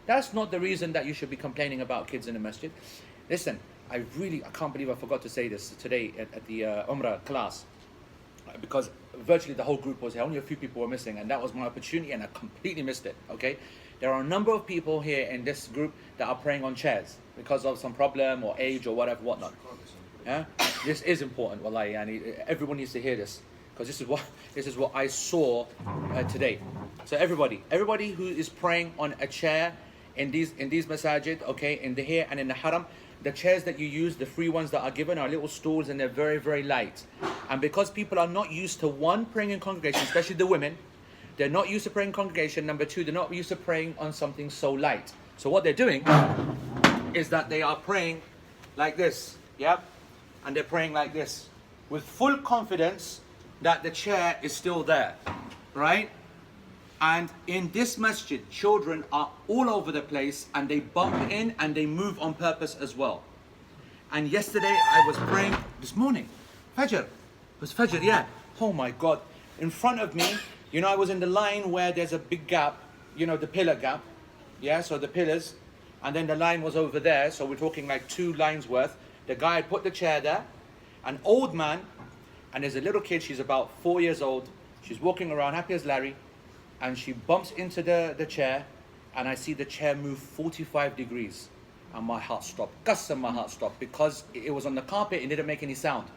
That's not the reason that you should be complaining about kids in the masjid. Listen, I can't believe I forgot to say this today at the Umrah class, because virtually the whole group was here. Only a few people were missing, and that was my opportunity, and I completely missed it. Okay, there are a number of people here in this group that are praying on chairs because of some problem or age or whatnot. Yeah, this is important. Wallahi, and everyone needs to hear this, because this is what I saw today. So everybody who is praying on a chair in these masajid, okay, in the here and in the haram, the chairs that you use, the free ones that are given, are little stools, and they're very, very light. And because people are not used to, one, praying in congregation, especially the women, they're not used to praying in congregation. Number two, they're not used to praying on something so light. So what they're doing is that they are praying like this, yeah? And they're praying like this, with full confidence that the chair is still there, right? And in this masjid, children are all over the place, and they bump in and they move on purpose as well. And yesterday I was praying, this morning, Fajr. It was Fajr, yeah. Oh my God. In front of me, I was in the line where there's a big gap, the pillar gap. Yeah, so the pillars. And then the line was over there, so we're talking like 2 lines worth. The guy had put the chair there. An old man, and there's a little kid, she's about 4 years old. She's walking around, happy as Larry. And she bumps into the chair, and I see the chair move 45 degrees. And my heart stopped. Qasam, my heart stopped, because it was on the carpet and didn't make any sound.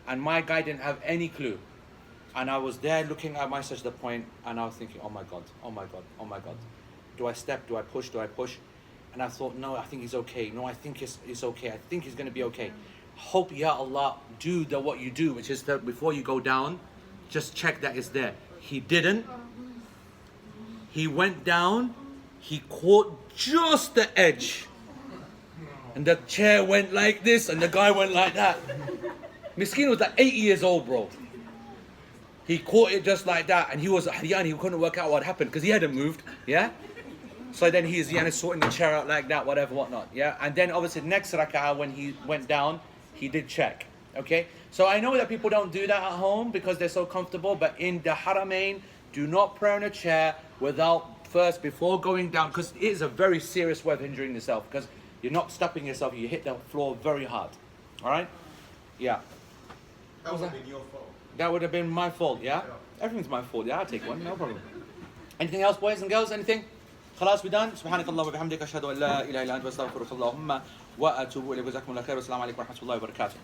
And my guy didn't have any clue. And I was there looking at my sajda point, and I was thinking, oh my God, oh my God, oh my God. Do I step? Do I push? Do I push? And I thought, no, I think he's okay. No, I think it's okay. I think he's going to be okay. Hope, Ya Allah, do what you do, which is that before you go down, just check that it's there. He didn't. He went down, he caught just the edge. And the chair went like this, and the guy went like that. Miskin was like 80 years old, bro. He caught it just like that, and he was Ahyan, he couldn't work out what happened, because he hadn't moved, yeah? So then he's sorting the chair out like that, whatnot, yeah? And then obviously next rak'ah, when he went down, he did check, okay? So I know that people don't do that at home because they're so comfortable, but in the Haramain, do not pray on a chair before going down, because it is a very serious way of injuring yourself, because you're not stopping yourself, you hit the floor very hard, all right? Yeah. That would have been your fault. That would have been my fault, yeah? Everything's my fault, yeah, I'll take one, no problem. Anything else, boys and girls, anything? خلاص we done. سبحانك اللهم وبحمدك أشهد أن لا إله إلا أنت وأستغفرك اللهم وأتوب إليك. جزاكم الله خير والسلام عليكم ورحمة الله وبركاته.